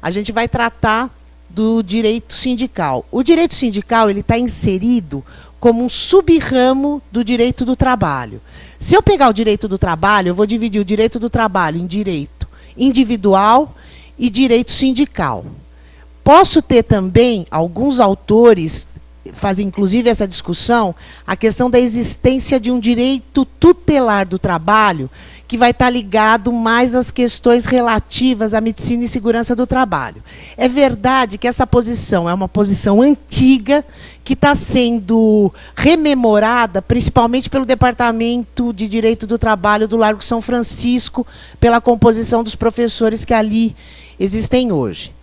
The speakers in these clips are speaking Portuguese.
a gente vai tratar do direito sindical. O direito sindical ele está inserido como um sub-ramo do direito do trabalho. Se eu pegar o direito do trabalho, eu vou dividir o direito do trabalho em direito individual e direito sindical. Posso ter também, alguns autores fazem inclusive essa discussão, a questão da existência de um direito tutelar do trabalho, que vai estar ligado mais às questões relativas à medicina e segurança do trabalho. É verdade que essa posição é uma posição antiga, que está sendo rememorada, principalmente pelo Departamento de Direito do Trabalho do Largo São Francisco, pela composição dos professores que ali existem hoje.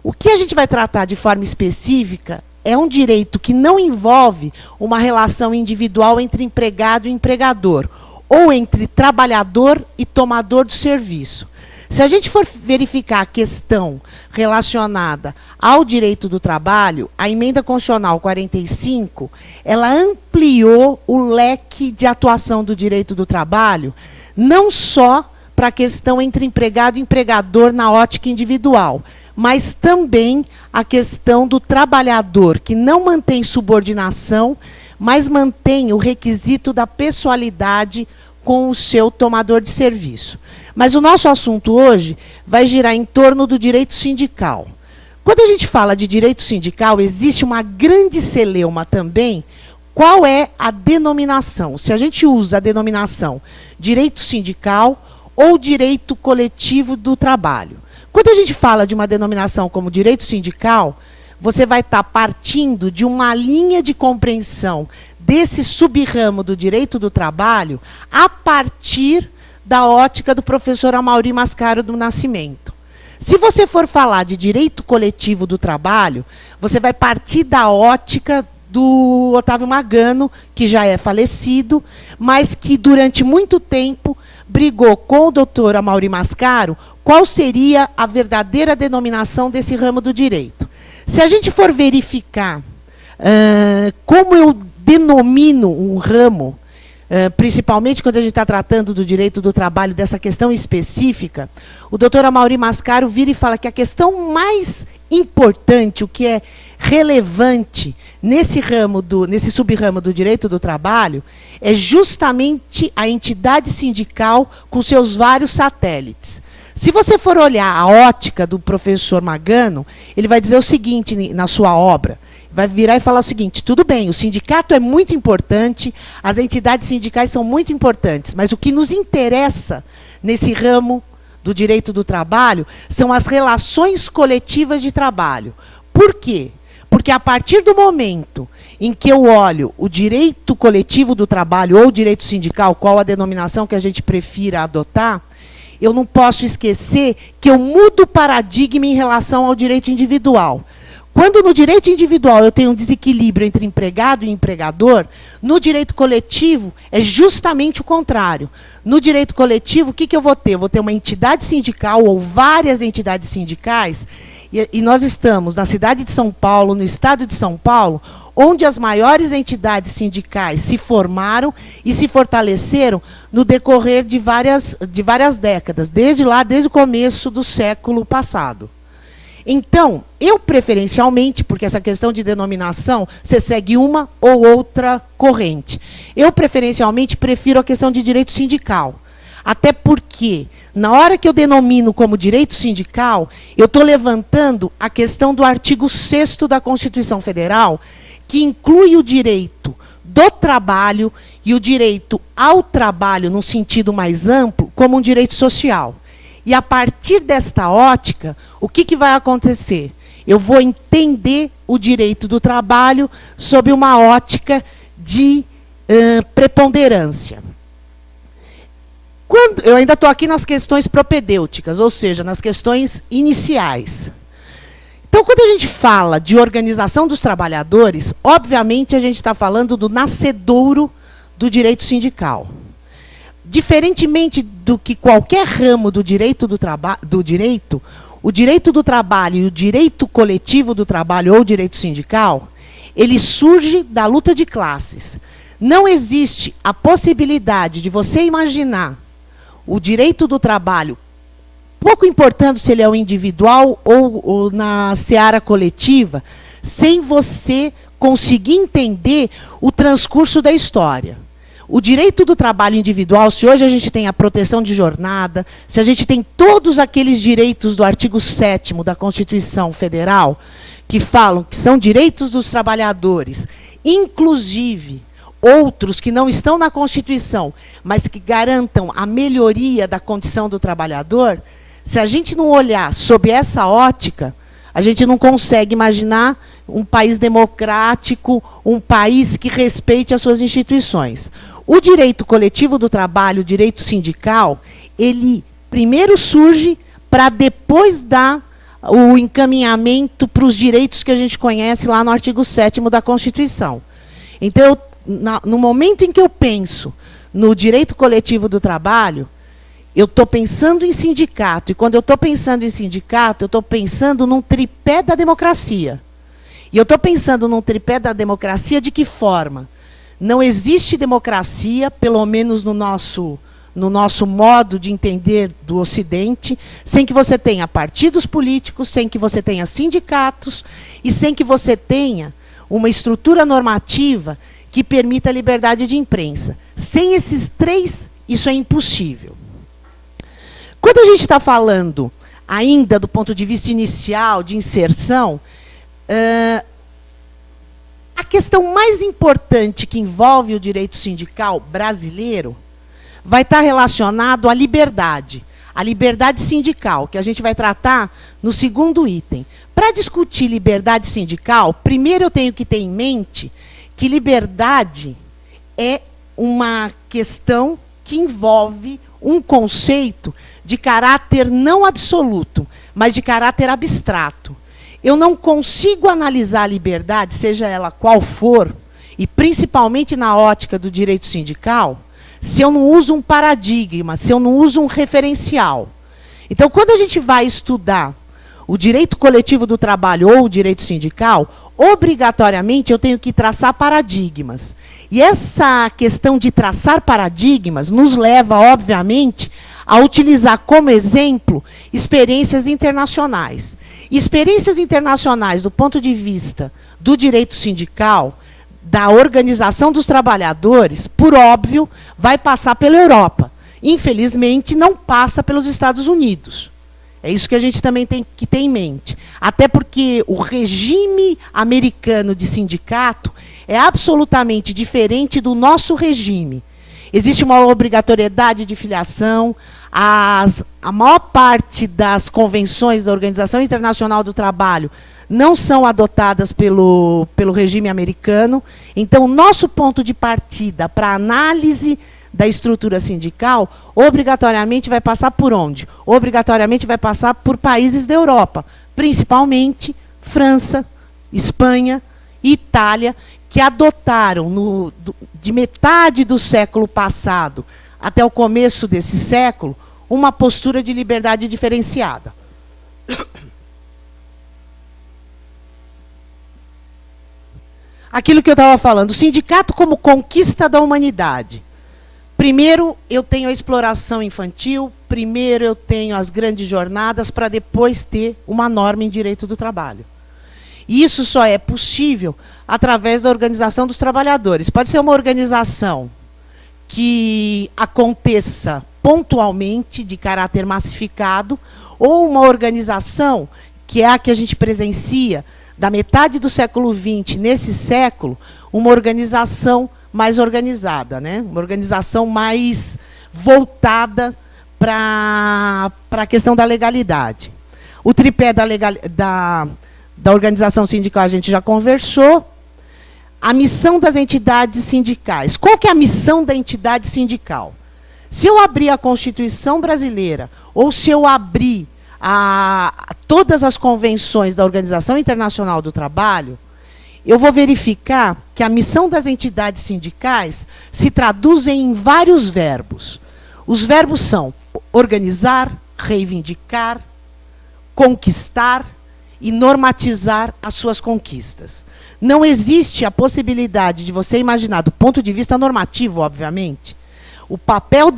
O que a gente vai tratar de forma específica é um direito que não envolve uma relação individual entre empregado e empregador, ou entre trabalhador e tomador do serviço. Se a gente for verificar a questão relacionada ao direito do trabalho, a Emenda Constitucional 45, ela ampliou o leque de atuação do direito do trabalho, não só para a questão entre empregado e empregador na ótica individual, mas também a questão do trabalhador que não mantém subordinação, mas mantém o requisito da pessoalidade com o seu tomador de serviço. Mas o nosso assunto hoje vai girar em torno do direito sindical. Quando a gente fala de direito sindical, existe uma grande celeuma também. Qual é a denominação? Se a gente usa a denominação direito sindical ou direito coletivo do trabalho. Quando a gente fala de uma denominação como direito sindical, você vai estar partindo de uma linha de compreensão desse sub-ramo do direito do trabalho a partir da ótica do professor Amaury Mascaro do Nascimento. Se você for falar de direito coletivo do trabalho, você vai partir da ótica do Otávio Magano, que já é falecido, mas que durante muito tempo brigou com o doutor Amaury Mascaro qual seria a verdadeira denominação desse ramo do direito. Se a gente for verificar como eu denomino um ramo, principalmente quando a gente está tratando do direito do trabalho, dessa questão específica, o doutor Amaury Mascaro vira e fala que a questão mais importante, o que é relevante nesse sub-ramo do direito do trabalho, é justamente a entidade sindical com seus vários satélites. Se você for olhar a ótica do professor Magano, ele vai dizer o seguinte na sua obra, vai virar e falar o seguinte: tudo bem, o sindicato é muito importante, as entidades sindicais são muito importantes, mas o que nos interessa nesse ramo do direito do trabalho são as relações coletivas de trabalho. Por quê? Porque a partir do momento em que eu olho o direito coletivo do trabalho ou o direito sindical, qual a denominação que a gente prefira adotar, eu não posso esquecer que eu mudo o paradigma em relação ao direito individual. Quando no direito individual eu tenho um desequilíbrio entre empregado e empregador, no direito coletivo é justamente o contrário. No direito coletivo, o que eu vou ter? Eu vou ter uma entidade sindical ou várias entidades sindicais, e nós estamos na cidade de São Paulo, no estado de São Paulo, onde as maiores entidades sindicais se formaram e se fortaleceram no decorrer de várias décadas, desde o começo do século passado. Então, eu preferencialmente, porque essa questão de denominação, você segue uma ou outra corrente. Eu preferencialmente prefiro a questão de direito sindical. Até porque, na hora que eu denomino como direito sindical, eu estou levantando a questão do artigo 6º da Constituição Federal, que inclui o direito do trabalho e o direito ao trabalho, num sentido mais amplo, como um direito social. E a partir desta ótica, o que vai acontecer? Eu vou entender o direito do trabalho sob uma ótica de preponderância. Eu ainda estou aqui nas questões propedêuticas, ou seja, nas questões iniciais. Então, quando a gente fala de organização dos trabalhadores, obviamente a gente está falando do nascedouro do direito sindical. Diferentemente do que qualquer ramo do direito o direito do trabalho e o direito coletivo do trabalho ou direito sindical, ele surge da luta de classes. Não existe a possibilidade de você imaginar o direito do trabalho pouco importando se ele é o individual ou na seara coletiva, sem você conseguir entender o transcurso da história. O direito do trabalho individual, se hoje a gente tem a proteção de jornada, se a gente tem todos aqueles direitos do artigo 7º da Constituição Federal, que falam que são direitos dos trabalhadores, inclusive outros que não estão na Constituição, mas que garantam a melhoria da condição do trabalhador, se a gente não olhar sob essa ótica, a gente não consegue imaginar um país democrático, um país que respeite as suas instituições. O direito coletivo do trabalho, o direito sindical, ele primeiro surge para depois dar o encaminhamento para os direitos que a gente conhece lá no artigo 7º da Constituição. Então, no momento em que eu penso no direito coletivo do trabalho, eu estou pensando em sindicato. E quando eu estou pensando em sindicato, eu estou pensando num tripé da democracia. E eu estou pensando num tripé da democracia de que forma? Não existe democracia, pelo menos no nosso modo de entender do Ocidente, sem que você tenha partidos políticos, sem que você tenha sindicatos e sem que você tenha uma estrutura normativa que permita a liberdade de imprensa. Sem esses três, isso é impossível. Quando a gente está falando ainda do ponto de vista inicial, de inserção, a questão mais importante que envolve o direito sindical brasileiro vai estar relacionado à liberdade sindical, que a gente vai tratar no segundo item. Para discutir liberdade sindical, primeiro eu tenho que ter em mente que liberdade é uma questão que envolve um conceito de caráter não absoluto, mas de caráter abstrato. Eu não consigo analisar a liberdade, seja ela qual for, e principalmente na ótica do direito sindical, se eu não uso um paradigma, se eu não uso um referencial. Então, quando a gente vai estudar o direito coletivo do trabalho ou o direito sindical, obrigatoriamente eu tenho que traçar paradigmas. E essa questão de traçar paradigmas nos leva, obviamente, a utilizar como exemplo experiências internacionais. Experiências internacionais do ponto de vista do direito sindical, da organização dos trabalhadores, por óbvio, vai passar pela Europa. Infelizmente, não passa pelos Estados Unidos. É isso que a gente também tem que ter em mente. Até porque o regime americano de sindicato é absolutamente diferente do nosso regime. Existe uma obrigatoriedade de filiação, a maior parte das convenções da Organização Internacional do Trabalho não são adotadas pelo regime americano. Então, o nosso ponto de partida para análise da estrutura sindical, obrigatoriamente vai passar por onde? Obrigatoriamente vai passar por países da Europa, principalmente França, Espanha e Itália, que adotaram, de metade do século passado até o começo desse século, uma postura de liberdade diferenciada. Aquilo que eu estava falando, o sindicato como conquista da humanidade. Primeiro eu tenho a exploração infantil, primeiro eu tenho as grandes jornadas, para depois ter uma norma em direito do trabalho. E isso só é possível através da organização dos trabalhadores. Pode ser uma organização que aconteça pontualmente, de caráter massificado, ou uma organização, que é a que a gente presencia, da metade do século XX, nesse século, uma organização mais organizada, né? Uma organização mais voltada para a questão da legalidade. O tripé da organização sindical a gente já conversou. A missão das entidades sindicais. Qual que é a missão da entidade sindical? Se eu abrir a Constituição brasileira, ou se eu abrir todas as convenções da Organização Internacional do Trabalho, eu vou verificar que a missão das entidades sindicais se traduz em vários verbos. Os verbos são organizar, reivindicar, conquistar e normatizar as suas conquistas. Não existe a possibilidade de você imaginar, do ponto de vista normativo, obviamente, o papel,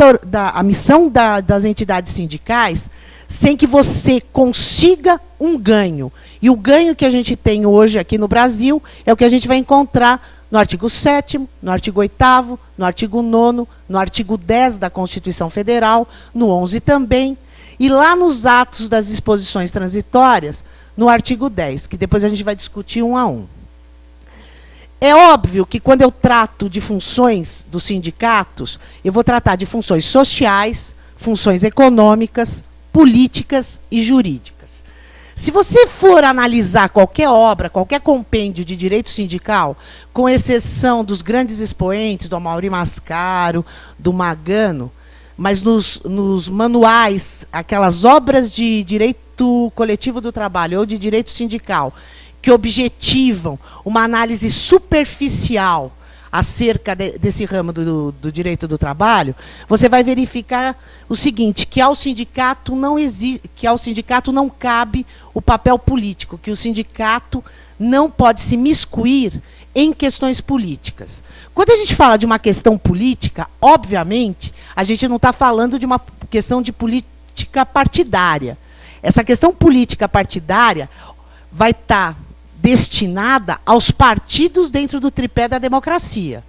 a missão das entidades sindicais, sem que você consiga um ganho. E o ganho que a gente tem hoje aqui no Brasil é o que a gente vai encontrar no artigo 7º, no artigo 8º, no artigo 9º, no artigo 10 da Constituição Federal, no 11 também, e lá nos atos das disposições transitórias, no artigo 10, que depois a gente vai discutir um a um. É óbvio que quando eu trato de funções dos sindicatos, eu vou tratar de funções sociais, funções econômicas, políticas e jurídicas. Se você for analisar qualquer obra, qualquer compêndio de direito sindical, com exceção dos grandes expoentes, do Amaury Mascaro, do Magano, mas nos manuais, aquelas obras de direito coletivo do trabalho ou de direito sindical, que objetivam uma análise superficial acerca desse ramo do direito do trabalho, você vai verificar o seguinte, que ao sindicato não cabe o papel político, que o sindicato não pode se miscuir em questões políticas. Quando a gente fala de uma questão política, obviamente, a gente não está falando de uma questão de política partidária. Essa questão política partidária vai estar destinada aos partidos dentro do tripé da democracia.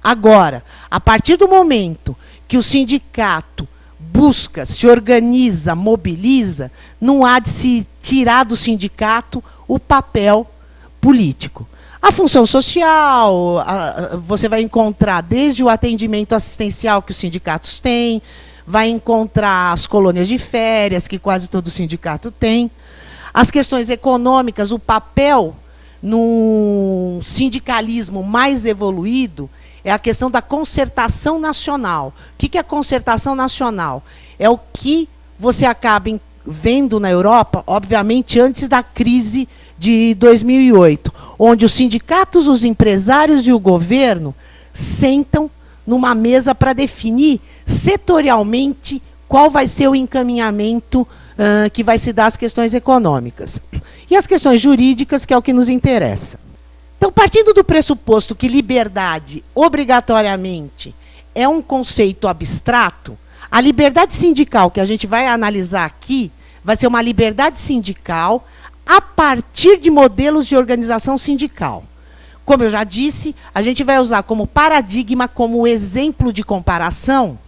Agora, a partir do momento que o sindicato busca, se organiza, mobiliza, não há de se tirar do sindicato o papel político. A função social, você vai encontrar desde o atendimento assistencial que os sindicatos têm, vai encontrar as colônias de férias, que quase todo sindicato tem. As questões econômicas, o papel no sindicalismo mais evoluído é a questão da concertação nacional. O que é concertação nacional? É o que você acaba vendo na Europa, obviamente, antes da crise de 2008, onde os sindicatos, os empresários e o governo sentam numa mesa para definir setorialmente qual vai ser o encaminhamento que vai se dar às questões econômicas. E as questões jurídicas, que é o que nos interessa. Então, partindo do pressuposto que liberdade, obrigatoriamente, é um conceito abstrato, a liberdade sindical que a gente vai analisar aqui vai ser uma liberdade sindical a partir de modelos de organização sindical. Como eu já disse, a gente vai usar como paradigma, como exemplo de comparação,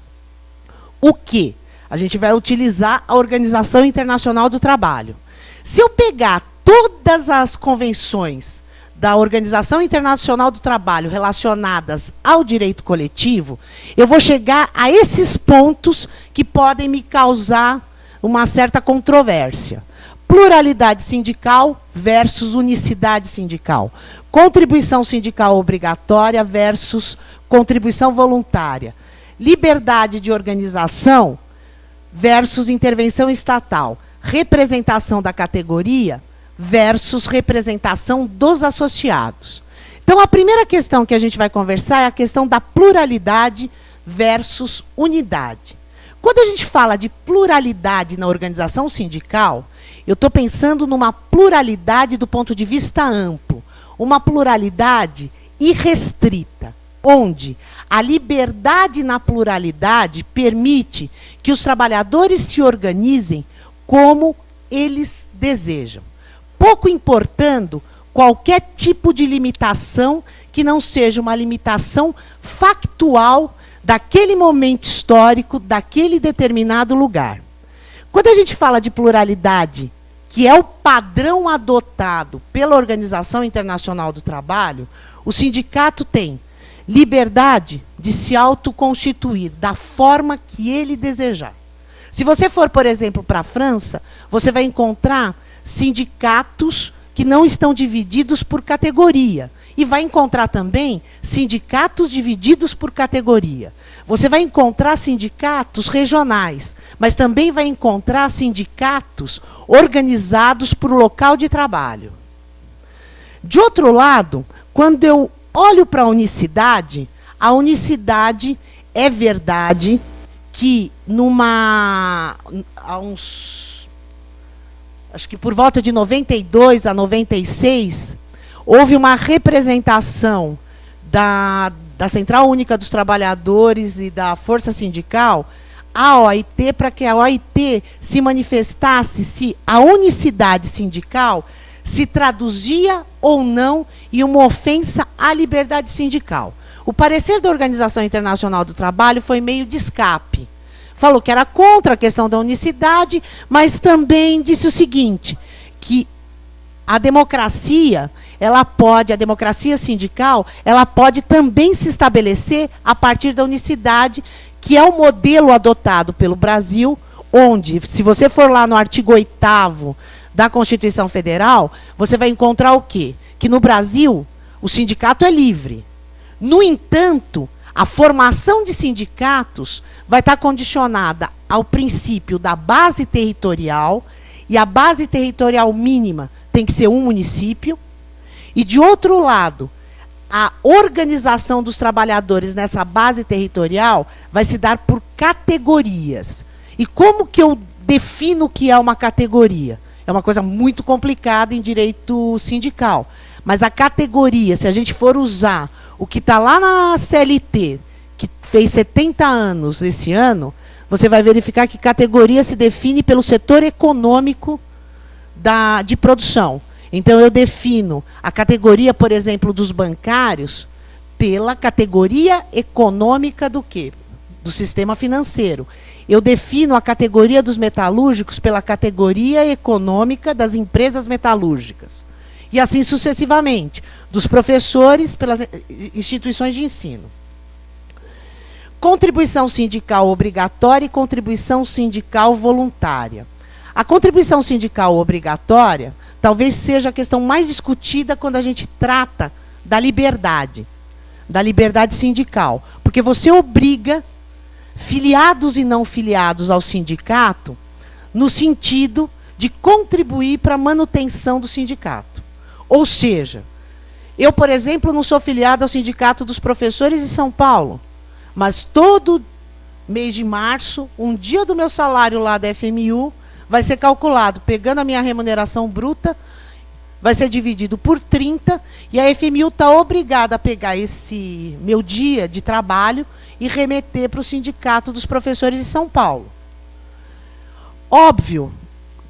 o quê? A gente vai utilizar a Organização Internacional do Trabalho. Se eu pegar todas as convenções da Organização Internacional do Trabalho relacionadas ao direito coletivo, eu vou chegar a esses pontos que podem me causar uma certa controvérsia. Pluralidade sindical versus unicidade sindical. Contribuição sindical obrigatória versus contribuição voluntária. Liberdade de organização versus intervenção estatal. Representação da categoria versus representação dos associados. Então, a primeira questão que a gente vai conversar é a questão da pluralidade versus unidade. Quando a gente fala de pluralidade na organização sindical, eu estou pensando numa pluralidade do ponto de vista amplo, uma pluralidade irrestrita, onde a liberdade na pluralidade permite que os trabalhadores se organizem como eles desejam, pouco importando qualquer tipo de limitação que não seja uma limitação factual daquele momento histórico, daquele determinado lugar. Quando a gente fala de pluralidade, que é o padrão adotado pela Organização Internacional do Trabalho, o sindicato tem liberdade de se autoconstituir da forma que ele desejar. Se você for, por exemplo, para a França, você vai encontrar sindicatos que não estão divididos por categoria. E vai encontrar também sindicatos divididos por categoria. Você vai encontrar sindicatos regionais, mas também vai encontrar sindicatos organizados por local de trabalho. De outro lado, quando eu olho para a unicidade é verdade que acho que por volta de 92 a 96, houve uma representação da da Central Única dos Trabalhadores e da Força Sindical, a OIT, para que a OIT se manifestasse se a unicidade sindical se traduzia ou não em uma ofensa à liberdade sindical. O parecer da Organização Internacional do Trabalho foi meio de escape. Falou que era contra a questão da unicidade, mas também disse o seguinte, que a democracia sindical, ela pode também se estabelecer a partir da unicidade, que é o modelo adotado pelo Brasil, onde, se você for lá no artigo 8º da Constituição Federal, você vai encontrar o quê? Que no Brasil, o sindicato é livre. No entanto, a formação de sindicatos vai estar condicionada ao princípio da base territorial, e a base territorial mínima tem que ser um município, e, de outro lado, a organização dos trabalhadores nessa base territorial vai se dar por categorias. E como que eu defino o que é uma categoria? É uma coisa muito complicada em direito sindical. Mas a categoria, se a gente for usar o que está lá na CLT, que fez 70 anos esse ano, você vai verificar que categoria se define pelo setor econômico de produção. Então, eu defino a categoria, por exemplo, dos bancários, pela categoria econômica do quê? Do sistema financeiro. Eu defino a categoria dos metalúrgicos pela categoria econômica das empresas metalúrgicas. E assim sucessivamente. Dos professores pelas instituições de ensino. Contribuição sindical obrigatória e contribuição sindical voluntária. A contribuição sindical obrigatória talvez seja a questão mais discutida quando a gente trata da liberdade sindical. Porque você obriga filiados e não filiados ao sindicato no sentido de contribuir para a manutenção do sindicato. Ou seja, eu, por exemplo, não sou filiado ao Sindicato dos Professores de São Paulo, mas todo mês de março, um dia do meu salário lá da FMU vai ser calculado, pegando a minha remuneração bruta, vai ser dividido por 30, e a FMU está obrigada a pegar esse meu dia de trabalho e remeter para o Sindicato dos Professores de São Paulo. Óbvio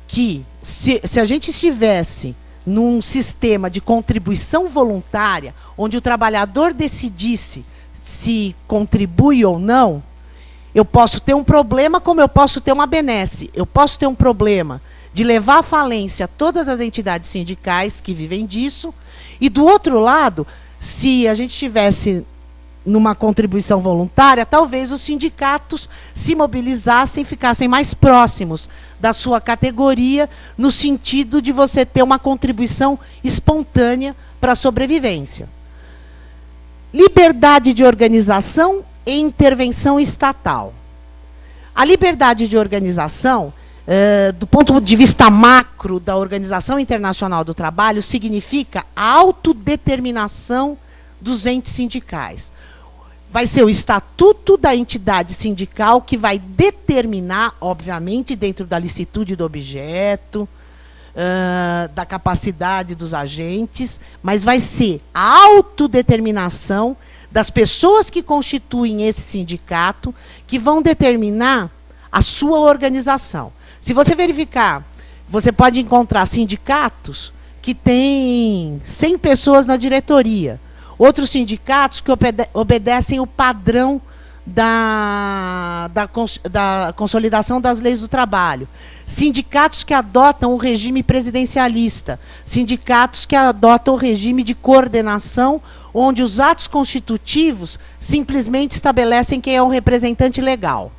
que, se a gente estivesse num sistema de contribuição voluntária, onde o trabalhador decidisse se contribui ou não, eu posso ter um problema, como eu posso ter uma benesse. Eu posso ter um problema de levar à falência todas as entidades sindicais que vivem disso, e, do outro lado, se a gente tivesse numa contribuição voluntária, talvez os sindicatos se mobilizassem, ficassem mais próximos da sua categoria, no sentido de você ter uma contribuição espontânea para a sobrevivência. Liberdade de organização e intervenção estatal. A liberdade de organização, do ponto de vista macro da Organização Internacional do Trabalho, significa a autodeterminação dos entes sindicais. Vai ser o estatuto da entidade sindical que vai determinar, obviamente, dentro da licitude do objeto, da capacidade dos agentes, mas vai ser a autodeterminação das pessoas que constituem esse sindicato que vão determinar a sua organização. Se você verificar, você pode encontrar sindicatos que têm 100 pessoas na diretoria, outros sindicatos que obedecem o padrão da consolidação das leis do trabalho, sindicatos que adotam o regime presidencialista, sindicatos que adotam o regime de coordenação, onde os atos constitutivos simplesmente estabelecem quem é o representante legal.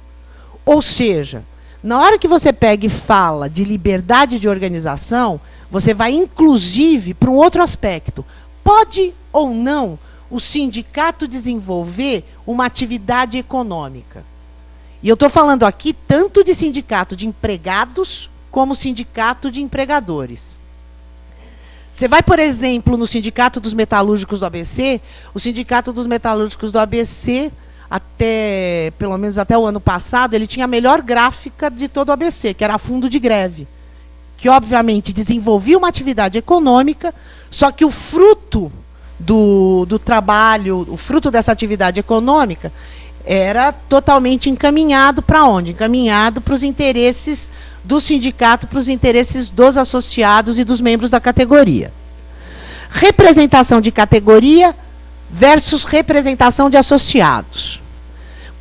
Ou seja, na hora que você pega e fala de liberdade de organização, você vai inclusive para um outro aspecto. Pode ou não o sindicato desenvolver uma atividade econômica? E eu estou falando aqui tanto de sindicato de empregados como sindicato de empregadores. Você vai, por exemplo, no Sindicato dos Metalúrgicos do ABC, o Sindicato dos Metalúrgicos do ABC, pelo menos até o ano passado, ele tinha a melhor gráfica de todo o ABC, que era fundo de greve, que obviamente desenvolvia uma atividade econômica, só que o fruto do trabalho, o fruto dessa atividade econômica, era totalmente encaminhado para onde? Encaminhado para os interesses do sindicato, para os interesses dos associados e dos membros da categoria. Representação de categoria versus representação de associados.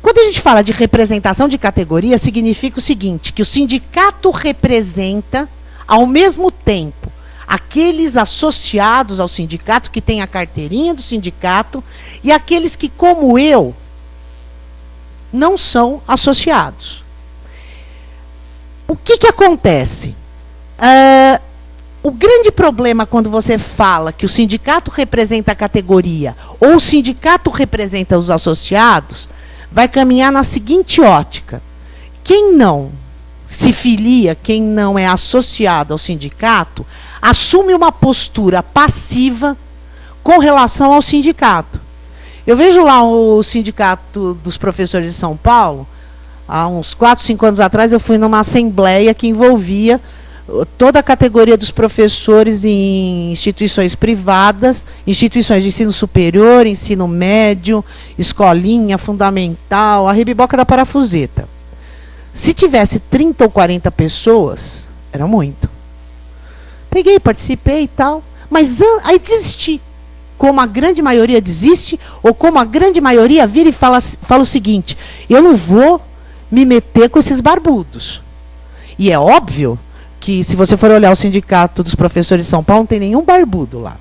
Quando a gente fala de representação de categoria, significa o seguinte, que o sindicato representa, ao mesmo tempo, aqueles associados ao sindicato, que têm a carteirinha do sindicato, e aqueles que, como eu, não são associados. O que acontece? O grande problema quando você fala que o sindicato representa a categoria ou o sindicato representa os associados, vai caminhar na seguinte ótica. Quem não se filia, quem não é associado ao sindicato, assume uma postura passiva com relação ao sindicato. Eu vejo lá o Sindicato dos Professores de São Paulo, há uns 4, 5 anos atrás, eu fui numa assembleia que envolvia toda a categoria dos professores em instituições privadas, instituições de ensino superior, ensino médio, escolinha, fundamental, a rebiboca da parafuseta. Se tivesse 30 ou 40 pessoas, era muito. Peguei, participei e tal, mas aí desisti. Como a grande maioria desiste, ou como a grande maioria vira e fala o seguinte, eu não vou me meter com esses barbudos. E é óbvio que, se você for olhar o Sindicato dos Professores de São Paulo, não tem nenhum barbudo lá.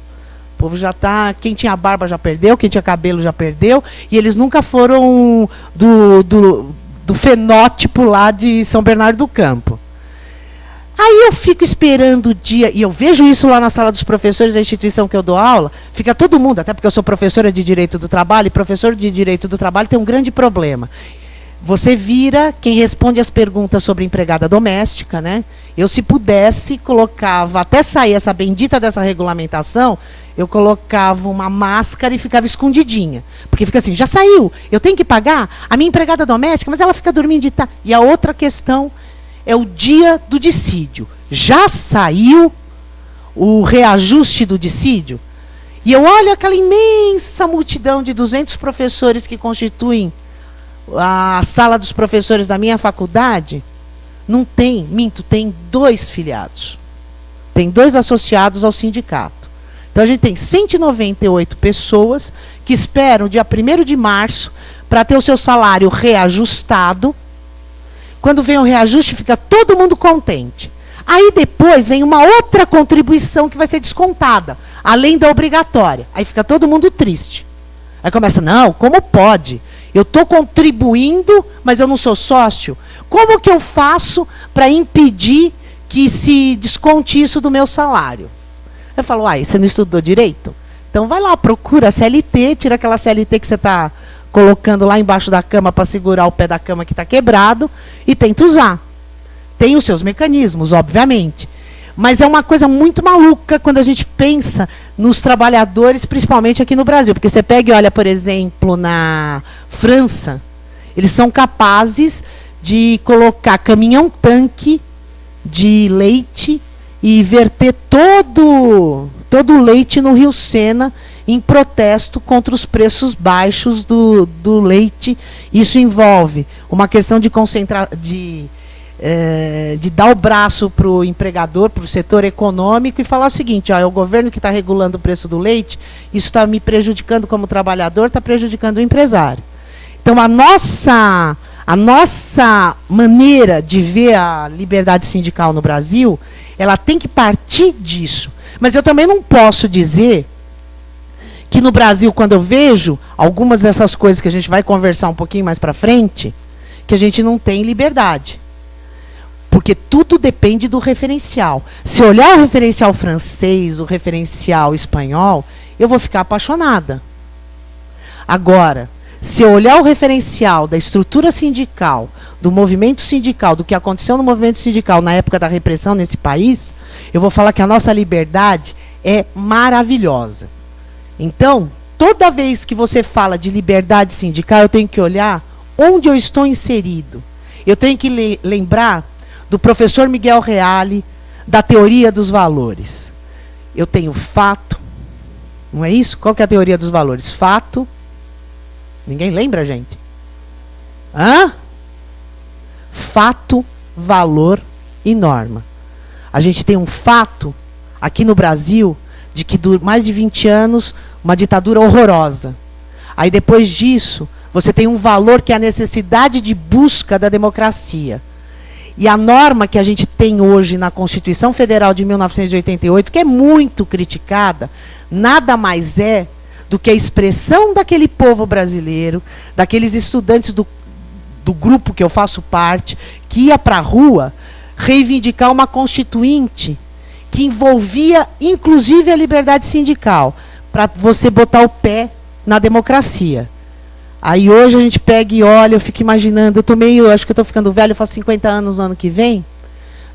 O povo já está, quem tinha barba já perdeu, quem tinha cabelo já perdeu, e eles nunca foram do fenótipo lá de São Bernardo do Campo. Aí eu fico esperando o dia, e eu vejo isso lá na sala dos professores da instituição que eu dou aula, fica todo mundo, até porque eu sou professora de Direito do Trabalho, e professor de Direito do Trabalho tem um grande problema. Você vira quem responde as perguntas sobre empregada doméstica, né? Eu, se pudesse, colocava, até sair essa bendita dessa regulamentação, eu colocava uma máscara e ficava escondidinha. Porque fica assim, já saiu, eu tenho que pagar a minha empregada doméstica, mas ela fica dormindo de tarde. E a outra questão é o dia do dissídio. Já saiu o reajuste do dissídio? E eu olho aquela imensa multidão de 200 professores que constituem a sala dos professores da minha faculdade. Não tem, minto, tem 2 filiados. Tem 2 associados ao sindicato. Então a gente tem 198 pessoas que esperam o dia 1º de março para ter o seu salário reajustado. Quando vem o reajuste, fica todo mundo contente. Aí depois vem uma outra contribuição que vai ser descontada, além da obrigatória. Aí fica todo mundo triste. Aí começa, não, como pode? Eu estou contribuindo, mas eu não sou sócio. Como que eu faço para impedir que se desconte isso do meu salário? Eu falo, você não estudou direito? Então vai lá, procura a CLT, tira aquela CLT que você está colocando lá embaixo da cama para segurar o pé da cama que está quebrado e tenta usar. Tem os seus mecanismos, obviamente. Mas é uma coisa muito maluca quando a gente pensa nos trabalhadores, principalmente aqui no Brasil. Porque você pega e olha, por exemplo, na França, eles são capazes de colocar caminhão-tanque de leite e verter todo o leite no Rio Sena em protesto contra os preços baixos do leite. Isso envolve uma questão de dar o braço para o empregador, para o setor econômico e falar o seguinte, é o governo que está regulando o preço do leite, isso está me prejudicando como trabalhador, está prejudicando o empresário. Então a nossa maneira de ver a liberdade sindical no Brasil, ela tem que partir disso. Mas eu também não posso dizer que no Brasil, quando eu vejo algumas dessas coisas que a gente vai conversar um pouquinho mais para frente, que a gente não tem liberdade. Porque tudo depende do referencial. Se olhar o referencial francês, o referencial espanhol, eu vou ficar apaixonada. Agora, se eu olhar o referencial da estrutura sindical, do movimento sindical, do que aconteceu no movimento sindical na época da repressão nesse país, eu vou falar que a nossa liberdade é maravilhosa. Então, toda vez que você fala de liberdade sindical, eu tenho que olhar onde eu estou inserido. Eu tenho que lembrar do professor Miguel Reale, da teoria dos valores. Eu tenho fato, Não é isso? Qual que é a teoria dos valores? Fato. Ninguém lembra, gente? Hã? Fato, valor e norma. A gente tem um fato aqui no Brasil de que mais de 20 anos, uma ditadura horrorosa. Aí depois disso, você tem um valor que é a necessidade de busca da democracia. E a norma que a gente tem hoje na Constituição Federal de 1988, que é muito criticada, nada mais é do que a expressão daquele povo brasileiro, daqueles estudantes do grupo que eu faço parte, que ia para a rua reivindicar uma constituinte que envolvia, inclusive, a liberdade sindical, para você botar o pé na democracia. Aí hoje a gente pega e olha, eu fico imaginando, acho que eu estou ficando velho, eu faço 50 anos no ano que vem,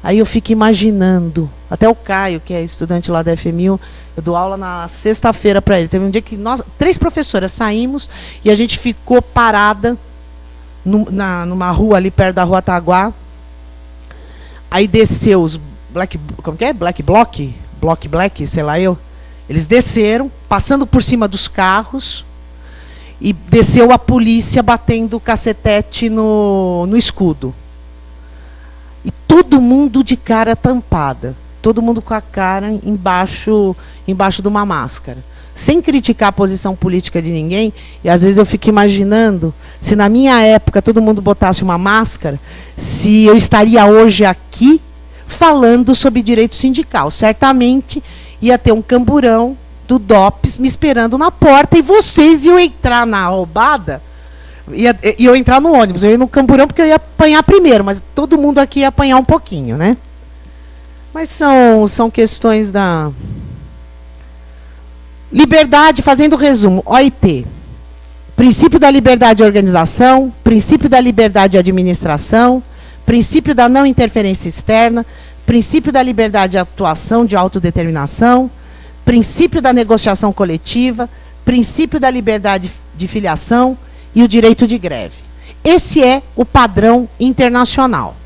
aí eu fico imaginando, até o Caio, que é estudante lá da FMU, eu dou aula na sexta-feira para ele. Teve um dia que nós, 3 professoras, saímos e a gente ficou parada numa rua ali perto da Rua Taguá. Aí desceu os como que é? Black, sei lá eu. Eles desceram, passando por cima dos carros, e desceu a polícia batendo cacetete no escudo. E todo mundo de cara tampada. Todo mundo com a cara embaixo de uma máscara. Sem criticar a posição política de ninguém, e às vezes eu fico imaginando, se na minha época todo mundo botasse uma máscara, se eu estaria hoje aqui falando sobre direito sindical. Certamente ia ter um camburão do DOPS me esperando na porta, e vocês iam entrar na roubada, iam entrar no ônibus, eu ia no camburão porque eu ia apanhar primeiro, mas todo mundo aqui ia apanhar um pouquinho, né? Mas são questões da liberdade, fazendo resumo, OIT. Princípio da liberdade de organização, princípio da liberdade de administração, princípio da não interferência externa, princípio da liberdade de atuação, de autodeterminação, princípio da negociação coletiva, princípio da liberdade de filiação e o direito de greve. Esse é o padrão internacional.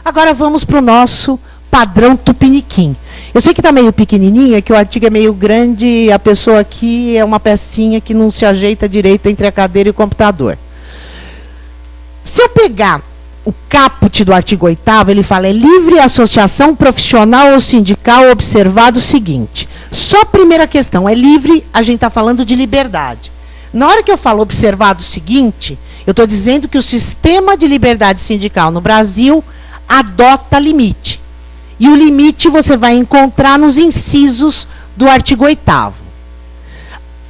Agora vamos para o nosso padrão tupiniquim. Eu sei que está meio pequenininho, é que o artigo é meio grande, a pessoa aqui é uma pecinha que não se ajeita direito entre a cadeira e o computador. Se eu pegar o caput do artigo 8º, ele fala, é livre associação profissional ou sindical observado o seguinte. Só a primeira questão, é livre, a gente está falando de liberdade. Na hora que eu falo observado o seguinte, eu estou dizendo que o sistema de liberdade sindical no Brasil adota limite. E o limite você vai encontrar nos incisos do artigo 8º.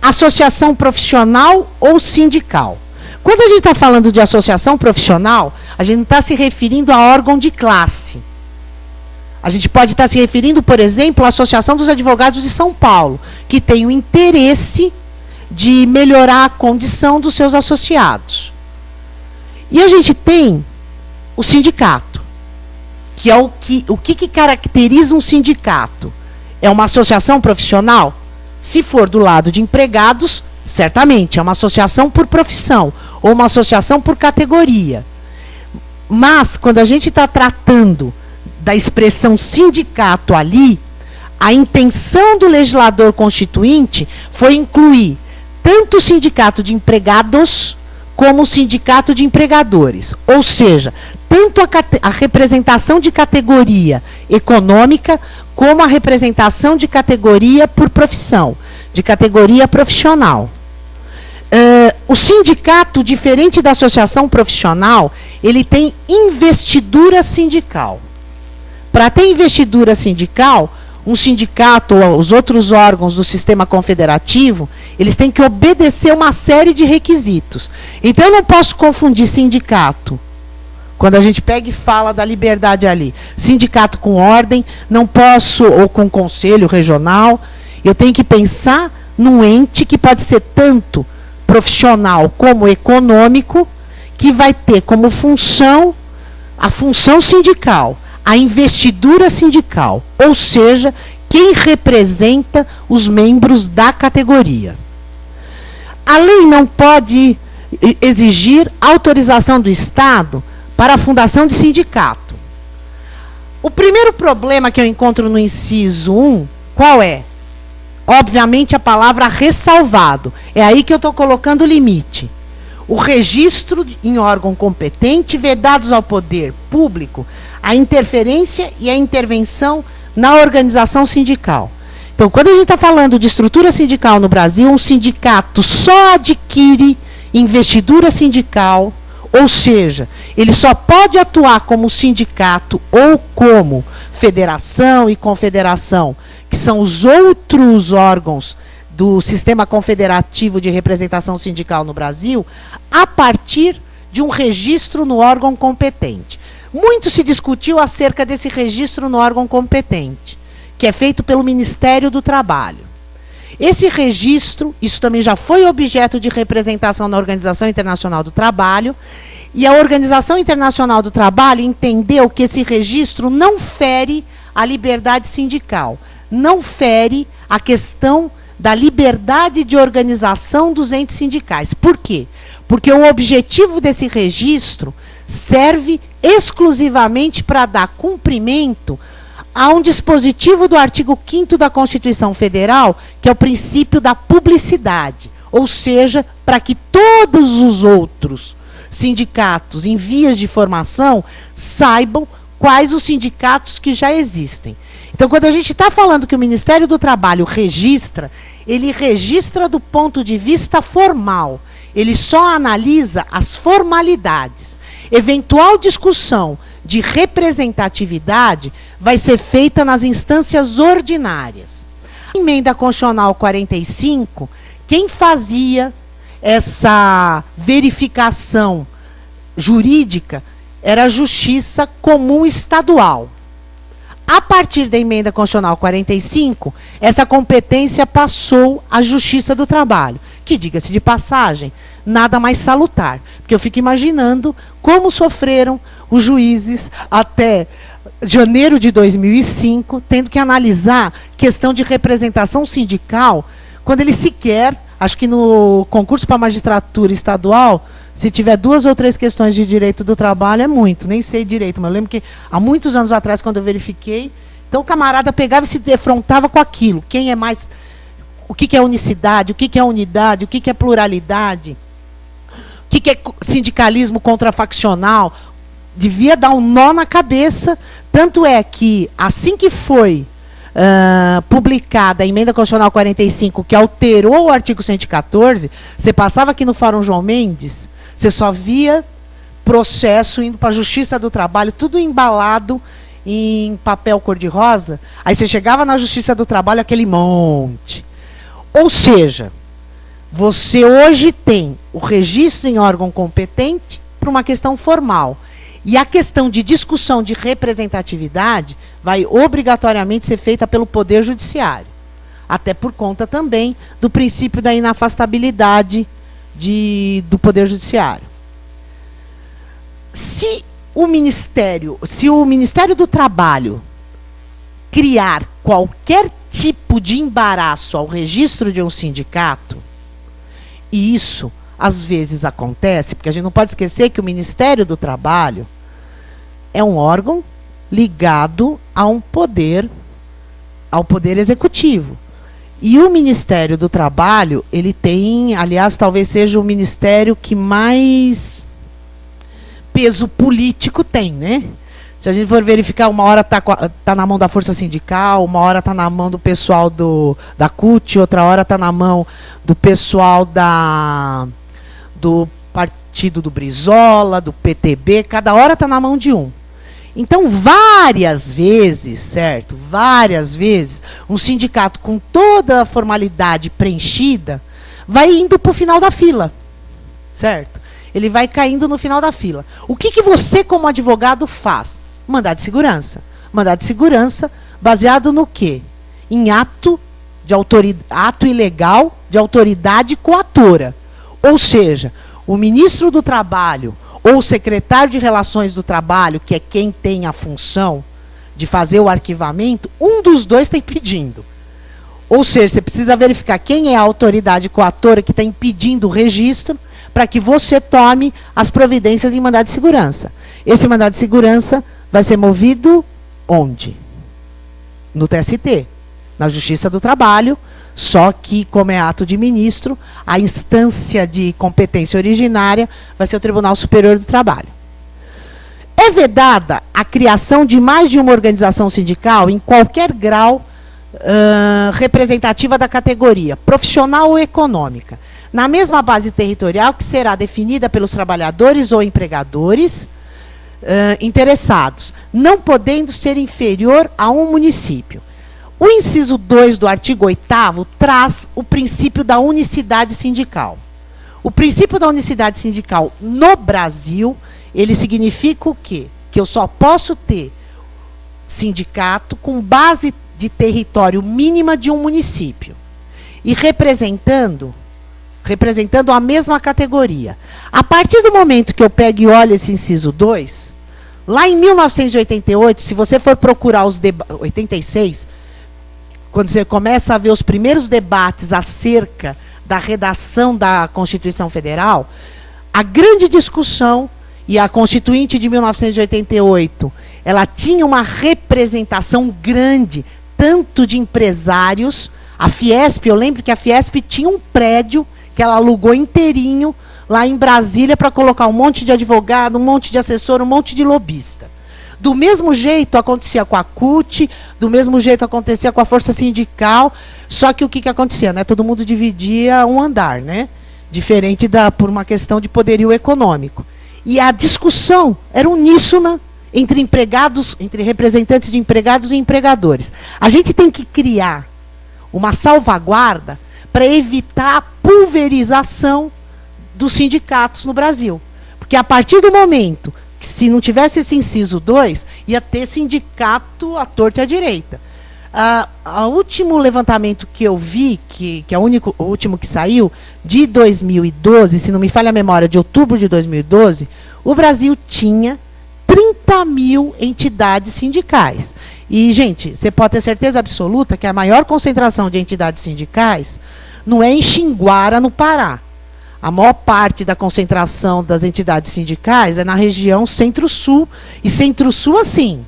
Associação profissional ou sindical. Quando a gente está falando de associação profissional, a gente não está se referindo a órgão de classe. A gente pode estar se referindo, por exemplo, à Associação dos Advogados de São Paulo, que tem o interesse de melhorar a condição dos seus associados. E a gente tem o sindicato, que é o que caracteriza um sindicato. É uma associação profissional? Se for do lado de empregados, certamente, é uma associação por profissão, ou uma associação por categoria. Mas, quando a gente está tratando da expressão sindicato ali, a intenção do legislador constituinte foi incluir tanto o sindicato de empregados como o sindicato de empregadores. Ou seja, tanto a representação de categoria econômica como a representação de categoria por profissão, de categoria profissional. O sindicato, diferente da associação profissional, ele tem investidura sindical. Para ter investidura sindical, um sindicato ou os outros órgãos do sistema confederativo, eles têm que obedecer uma série de requisitos. Então, eu não posso confundir sindicato, quando a gente pega e fala da liberdade ali. Sindicato com ordem, não posso, ou com conselho regional, eu tenho que pensar num ente que pode ser tanto profissional como econômico, que vai ter como função a função sindical, a investidura sindical, ou seja, quem representa os membros da categoria. A lei não pode exigir autorização do Estado para a fundação de sindicato. O primeiro problema que eu encontro no inciso 1 Qual é? Obviamente a palavra ressalvado. É aí que eu estou colocando o limite. O registro em órgão competente, vedados ao poder público, a interferência e a intervenção na organização sindical. Então, quando a gente está falando de estrutura sindical no Brasil, um sindicato só adquire investidura sindical, ou seja, ele só pode atuar como sindicato ou como federação e confederação, que são os outros órgãos do sistema confederativo de representação sindical no Brasil, a partir de um registro no órgão competente. Muito se discutiu acerca desse registro no órgão competente, que é feito pelo Ministério do Trabalho. Esse registro, isso também já foi objeto de representação na Organização Internacional do Trabalho, e a Organização Internacional do Trabalho entendeu que esse registro não fere a liberdade sindical, não fere a questão da liberdade de organização dos entes sindicais. Por quê? Porque o objetivo desse registro serve exclusivamente para dar cumprimento a um dispositivo do artigo 5º da Constituição Federal, que é o princípio da publicidade, ou seja, para que todos os outros sindicatos em vias de formação saibam quais os sindicatos que já existem. Então, quando a gente está falando que o Ministério do Trabalho registra, ele registra do ponto de vista formal. Ele só analisa as formalidades. Eventual discussão de representatividade vai ser feita nas instâncias ordinárias. A emenda constitucional 45, quem fazia essa verificação jurídica era a Justiça Comum Estadual. A partir da emenda constitucional 45, essa competência passou à Justiça do Trabalho, que, diga-se de passagem, nada mais salutar. Porque eu fico imaginando como sofreram os juízes até janeiro de 2005, tendo que analisar questão de representação sindical, quando eles sequer, acho que no concurso para a magistratura estadual, se tiver 2 ou 3 questões de direito do trabalho, é muito, nem sei direito, mas eu lembro que há muitos anos atrás, quando eu verifiquei, então o camarada pegava e se defrontava com aquilo. Quem é mais... O que é unicidade, o que é unidade, o que é pluralidade, o que é sindicalismo contrafaccional. Devia dar um nó na cabeça. Tanto é que, assim que foi publicada a emenda constitucional 45, que alterou o artigo 114, você passava aqui no Fórum João Mendes, você só via processo indo para a Justiça do Trabalho, tudo embalado em papel cor-de-rosa. Aí você chegava na Justiça do Trabalho, aquele monte. Ou seja, você hoje tem o registro em órgão competente para uma questão formal. E a questão de discussão de representatividade vai obrigatoriamente ser feita pelo Poder Judiciário. Até por conta também do princípio da inafastabilidade do Poder Judiciário. Se o Ministério do Trabalho criar qualquer tipo de embaraço ao registro de um sindicato, e isso às vezes acontece, porque a gente não pode esquecer que o Ministério do Trabalho é um órgão ligado ao poder executivo. E o Ministério do Trabalho, ele tem, aliás, talvez seja o ministério que mais peso político tem, né? Se a gente for verificar, uma hora tá na mão da Força Sindical, uma hora está na mão do pessoal da CUT, outra hora está na mão do pessoal do partido do Brizola, do PTB, cada hora está na mão de um. Então, várias vezes, certo? Várias vezes, um sindicato com toda a formalidade preenchida vai indo para o final da fila, certo? Ele vai caindo no final da fila. O que você, como advogado, faz? Mandado de segurança. Mandado de segurança baseado no quê? Em ato ilegal de autoridade coatora. Ou seja, o ministro do Trabalho ou o secretário de Relações do Trabalho, que é quem tem a função de fazer o arquivamento, um dos dois está impedindo. Ou seja, você precisa verificar quem é a autoridade coatora que está impedindo o registro para que você tome as providências em mandado de segurança. Esse mandado de segurança vai ser movido onde? No TST. na Justiça do Trabalho, só que, como é ato de ministro, a instância de competência originária vai ser o Tribunal Superior do Trabalho. É vedada a criação de mais de uma organização sindical em qualquer grau representativa da categoria, profissional ou econômica, na mesma base territorial que será definida pelos trabalhadores ou empregadores interessados, não podendo ser inferior a um município. O inciso 2 do artigo 8º traz o princípio da unicidade sindical. O princípio da unicidade sindical no Brasil, ele significa o quê? Que eu só posso ter sindicato com base de território mínima de um município e representando a mesma categoria. A partir do momento que eu pego e olho esse inciso 2, lá em 1988, se você for procurar os 86, quando você começa a ver os primeiros debates acerca da redação da Constituição Federal, a grande discussão, e a Constituinte de 1988, ela tinha uma representação grande, tanto de empresários, a Fiesp, eu lembro que a Fiesp tinha um prédio que ela alugou inteirinho lá em Brasília para colocar um monte de advogado, um monte de assessor, um monte de lobista. Do mesmo jeito acontecia com a CUT, do mesmo jeito acontecia com a Força Sindical, só que o que acontecia, né? Todo mundo dividia um andar, né? Diferente por uma questão de poderio econômico. E a discussão era uníssona entre empregados, entre representantes de empregados e empregadores. A gente tem que criar uma salvaguarda para evitar a pulverização dos sindicatos no Brasil. Porque a partir do momento que, se não tivesse esse inciso 2, ia ter sindicato à torta e à direita. O último levantamento que eu vi, que é o último que saiu, de 2012, se não me falha a memória, de outubro de 2012, o Brasil tinha 30 mil entidades sindicais. E, gente, você pode ter certeza absoluta que a maior concentração de entidades sindicais não é em Xinguara, no Pará. A maior parte da concentração das entidades sindicais é na região Centro-Sul, e Centro-Sul, assim,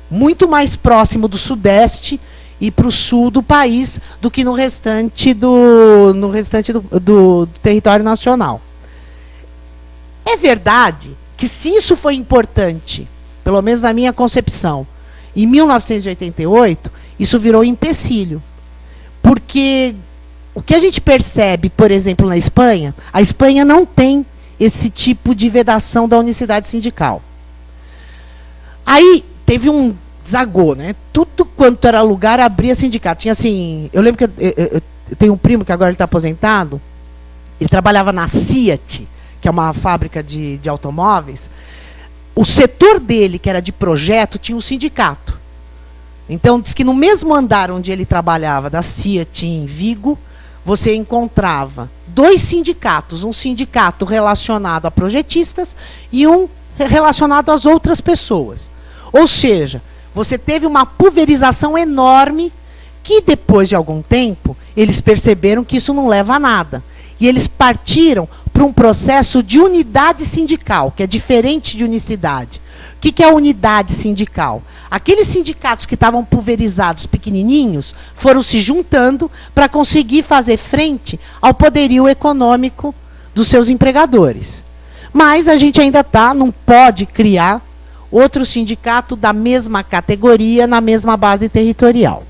muito mais próximo do Sudeste e para o sul do país do que no restante do território nacional. É verdade que, se isso foi importante, pelo menos na minha concepção, em 1988, isso virou empecilho. Porque o que a gente percebe, por exemplo, na Espanha, a Espanha não tem esse tipo de vedação da unicidade sindical. Aí teve um desagô, né? Tudo quanto era lugar abria sindicato. Tinha assim, eu lembro que eu tenho um primo que agora ele está aposentado, ele trabalhava na Fiat, que é uma fábrica de automóveis. O setor dele, que era de projeto, tinha um sindicato. Então, diz que no mesmo andar onde ele trabalhava, da Fiat em Vigo, você encontrava 2 sindicatos, um sindicato relacionado a projetistas e um relacionado às outras pessoas. Ou seja, você teve uma pulverização enorme que, depois de algum tempo, eles perceberam que isso não leva a nada. E eles partiram para um processo de unidade sindical, que é diferente de unicidade. O que é a unidade sindical? Aqueles sindicatos que estavam pulverizados, pequenininhos, foram se juntando para conseguir fazer frente ao poderio econômico dos seus empregadores. Mas a gente ainda não pode criar outro sindicato da mesma categoria, na mesma base territorial.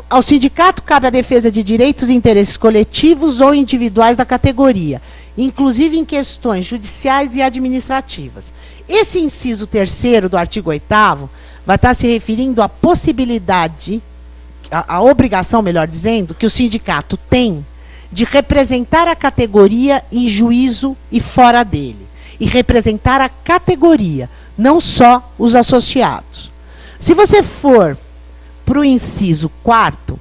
Ao sindicato cabe a defesa de direitos e interesses coletivos ou individuais da categoria, inclusive em questões judiciais e administrativas. Esse inciso 3º do artigo 8º vai estar se referindo à possibilidade, à obrigação, melhor dizendo, que o sindicato tem de representar a categoria em juízo e fora dele. E representar a categoria, não só os associados. Se você for para o inciso 4º,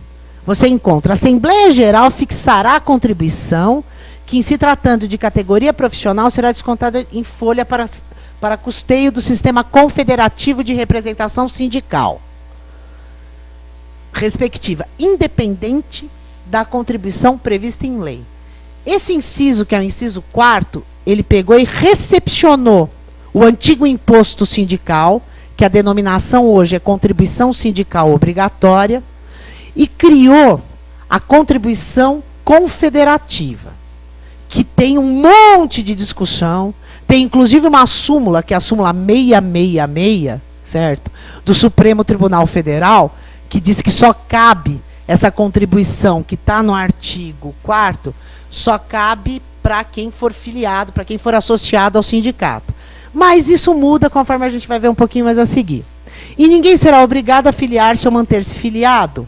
você encontra: a Assembleia Geral fixará a contribuição que, em se tratando de categoria profissional, será descontada em folha para custeio do sistema confederativo de representação sindical, respectiva, independente da contribuição prevista em lei. Esse inciso, que é o inciso 4º, ele pegou e recepcionou o antigo imposto sindical, que a denominação hoje é contribuição sindical obrigatória, e criou a contribuição confederativa, que tem um monte de discussão, tem inclusive uma súmula, que é a súmula 666, certo? Do Supremo Tribunal Federal, que diz que só cabe essa contribuição que está no artigo 4º, só cabe para quem for filiado, para quem for associado ao sindicato. Mas isso muda conforme a gente vai ver um pouquinho mais a seguir. E ninguém será obrigado a filiar-se ou manter-se filiado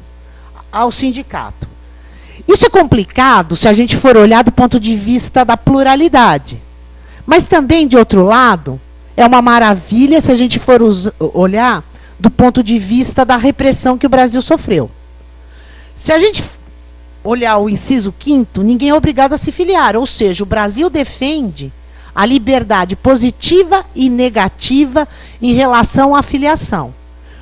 ao sindicato. Isso é complicado se a gente for olhar do ponto de vista da pluralidade. Mas também, de outro lado, é uma maravilha se a gente for olhar do ponto de vista da repressão que o Brasil sofreu. Se a gente olhar o inciso 5º, ninguém é obrigado a se filiar. Ou seja, o Brasil defende a liberdade positiva e negativa em relação à filiação.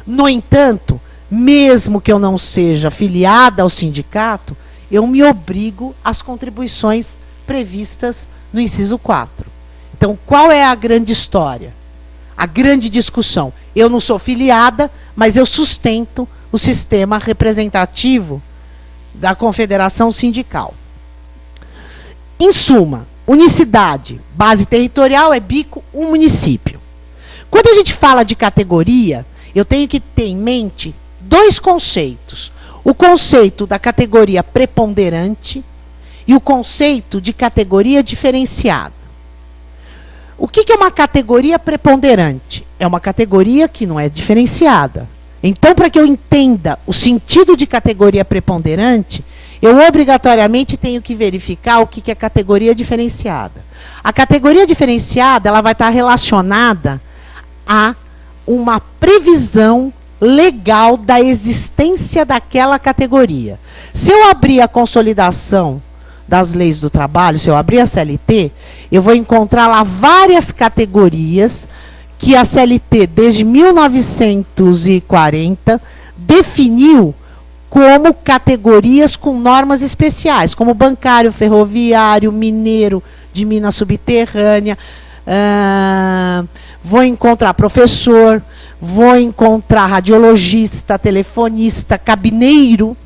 No entanto, mesmo que eu não seja filiada ao sindicato, eu me obrigo às contribuições previstas no inciso 4. Então, qual é a grande história? A grande discussão. Eu não sou filiada, mas eu sustento o sistema representativo da Confederação Sindical. Em suma, unicidade, base territorial é bico, um município. Quando a gente fala de categoria, eu tenho que ter em mente dois conceitos. O conceito da categoria preponderante e o conceito de categoria diferenciada. O que é uma categoria preponderante? É uma categoria que não é diferenciada. Então, para que eu entenda o sentido de categoria preponderante, eu obrigatoriamente tenho que verificar o que é categoria diferenciada. A categoria diferenciada ela vai estar relacionada a uma previsão legal da existência daquela categoria. Se eu abrir a consolidação das leis do trabalho, se eu abrir a CLT, eu vou encontrar lá várias categorias que a CLT, desde 1940, definiu como categorias com normas especiais, como bancário, ferroviário, mineiro, de mina subterrânea, vou encontrar professor, vou encontrar radiologista, telefonista, cabineiro,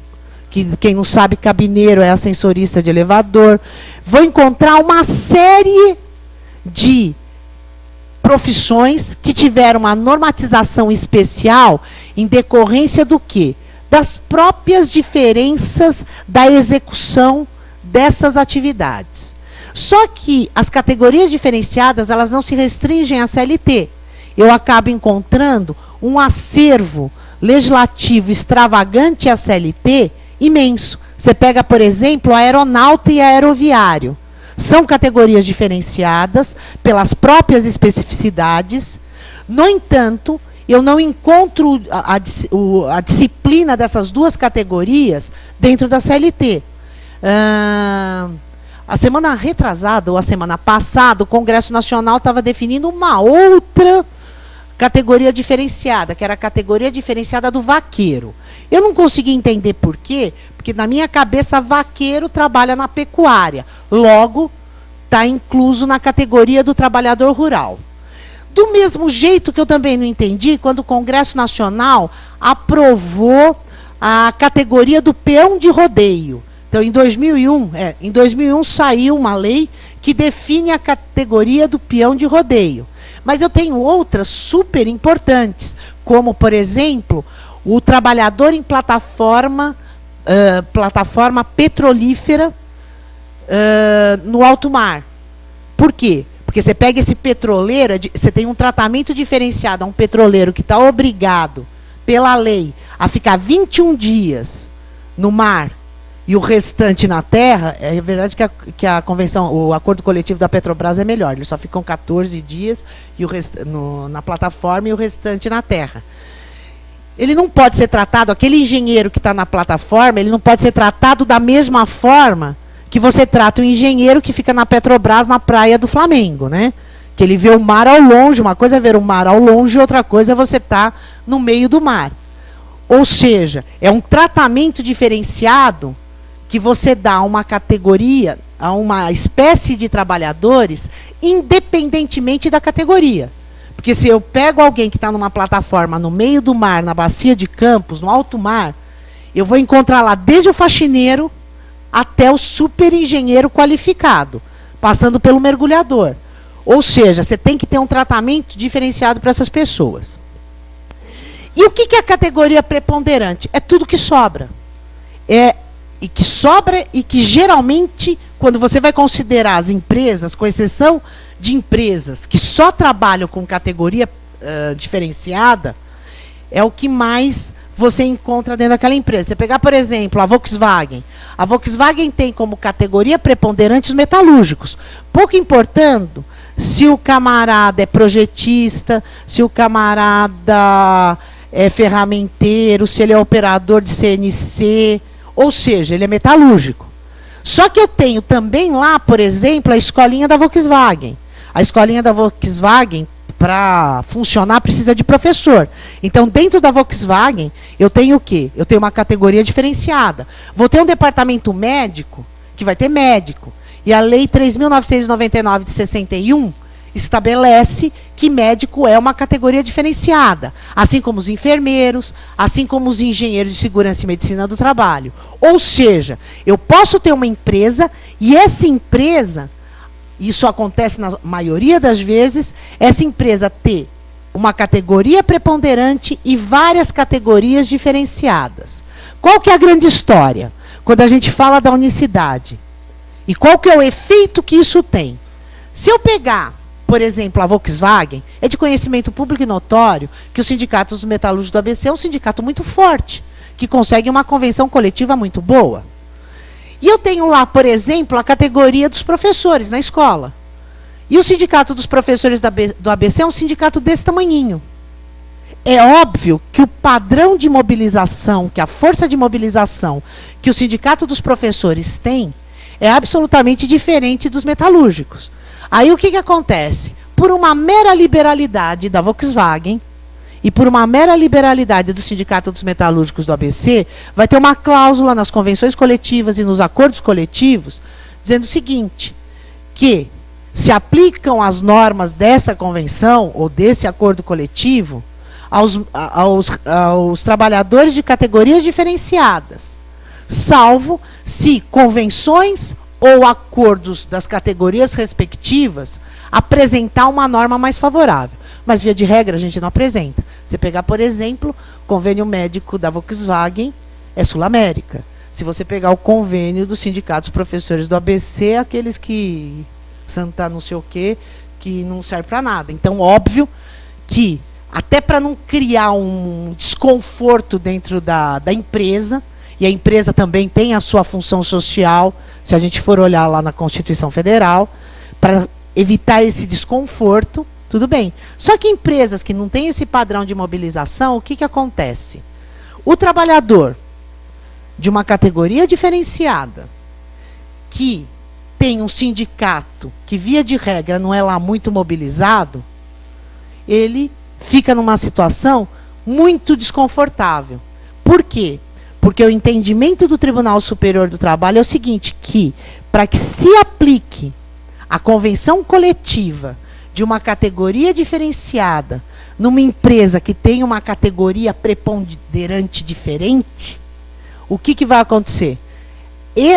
que quem não sabe, cabineiro é ascensorista de elevador. Vou encontrar uma série de profissões que tiveram uma normatização especial em decorrência do quê? Das próprias diferenças da execução dessas atividades. Só que as categorias diferenciadas, elas não se restringem à CLT. Eu acabo encontrando um acervo legislativo extravagante à CLT imenso. Você pega, por exemplo, a aeronauta e aeroviário. São categorias diferenciadas pelas próprias especificidades. No entanto, eu não encontro a disciplina dessas duas categorias dentro da CLT. A semana retrasada, ou a semana passada, o Congresso Nacional estava definindo uma outra categoria diferenciada, que era a categoria diferenciada do vaqueiro. Eu não consegui entender por quê, porque na minha cabeça, vaqueiro trabalha na pecuária. Logo, está incluso na categoria do trabalhador rural. Do mesmo jeito que eu também não entendi, quando o Congresso Nacional aprovou a categoria do peão de rodeio. Então, em 2001 saiu uma lei que define a categoria do peão de rodeio. Mas eu tenho outras super importantes, como, por exemplo, o trabalhador em plataforma petrolífera no alto mar. Por quê? Porque você pega esse petroleiro, você tem um tratamento diferenciado a um petroleiro que está obrigado, pela lei, a ficar 21 dias no mar e o restante na terra. É verdade que a convenção, o acordo coletivo da Petrobras é melhor. Eles só ficam 14 dias e na plataforma e o restante na terra. Ele não pode ser tratado, aquele engenheiro que está na plataforma, ele não pode ser tratado da mesma forma que você trata o engenheiro que fica na Petrobras, na praia do Flamengo, né? Que ele vê o mar ao longe, uma coisa é ver o mar ao longe, outra coisa é você estar no meio do mar. Ou seja, é um tratamento diferenciado que você dá a uma categoria, a uma espécie de trabalhadores, independentemente da categoria. Porque se eu pego alguém que está numa plataforma no meio do mar, na bacia de Campos, no alto mar, eu vou encontrar lá desde o faxineiro até o super engenheiro qualificado, passando pelo mergulhador. Ou seja, você tem que ter um tratamento diferenciado para essas pessoas. E o que é a categoria preponderante? É tudo que sobra. E que geralmente, quando você vai considerar as empresas, com exceção de empresas que só trabalham com categoria diferenciada, é o que mais você encontra dentro daquela empresa. Você pegar, por exemplo, a Volkswagen. A Volkswagen tem como categoria preponderante os metalúrgicos, pouco importando se o camarada é projetista, se o camarada é ferramenteiro, se ele é operador de CNC, ou seja, ele é metalúrgico. Só que eu tenho também lá, por exemplo, a escolinha da Volkswagen. A escolinha da Volkswagen, para funcionar, precisa de professor. Então, dentro da Volkswagen, eu tenho o quê? Eu tenho uma categoria diferenciada. Vou ter um departamento médico, que vai ter médico. E a Lei 3.999 de 61 estabelece que médico é uma categoria diferenciada, assim como os enfermeiros, assim como os engenheiros de segurança e medicina do trabalho. Ou seja, eu posso ter uma empresa e essa empresa, isso acontece na maioria das vezes, essa empresa ter uma categoria preponderante e várias categorias diferenciadas. Qual que é a grande história? Quando a gente fala da unicidade. E qual que é o efeito que isso tem? Se eu pegar, por exemplo, a Volkswagen, é de conhecimento público e notório que o Sindicato dos Metalúrgicos do ABC é um sindicato muito forte, que consegue uma convenção coletiva muito boa. E eu tenho lá, por exemplo, a categoria dos professores na escola. E o Sindicato dos Professores do ABC é um sindicato desse tamanhinho. É óbvio que o padrão de mobilização, que a força de mobilização que o Sindicato dos Professores tem, é absolutamente diferente dos metalúrgicos. Aí o que acontece? Por uma mera liberalidade da Volkswagen e por uma mera liberalidade do Sindicato dos Metalúrgicos do ABC, vai ter uma cláusula nas convenções coletivas e nos acordos coletivos, dizendo o seguinte, que se aplicam as normas dessa convenção ou desse acordo coletivo aos trabalhadores de categorias diferenciadas, salvo se convenções ou acordos das categorias respectivas apresentar uma norma mais favorável. Mas, via de regra, a gente não apresenta. Você pegar, por exemplo, o convênio médico da Volkswagen é Sul-América. Se você pegar o convênio dos sindicatos professores do ABC, aqueles que Santa não sei o quê, que não serve para nada. Então, óbvio que, até para não criar um desconforto dentro da empresa, e a empresa também tem a sua função social, se a gente for olhar lá na Constituição Federal, para evitar esse desconforto, tudo bem. Só que empresas que não têm esse padrão de mobilização, o que acontece? O trabalhador de uma categoria diferenciada, que tem um sindicato que, via de regra, não é lá muito mobilizado, ele fica numa situação muito desconfortável. Por quê? Porque o entendimento do Tribunal Superior do Trabalho é o seguinte, que para que se aplique a convenção coletiva de uma categoria diferenciada numa empresa que tem uma categoria preponderante diferente, o que vai acontecer?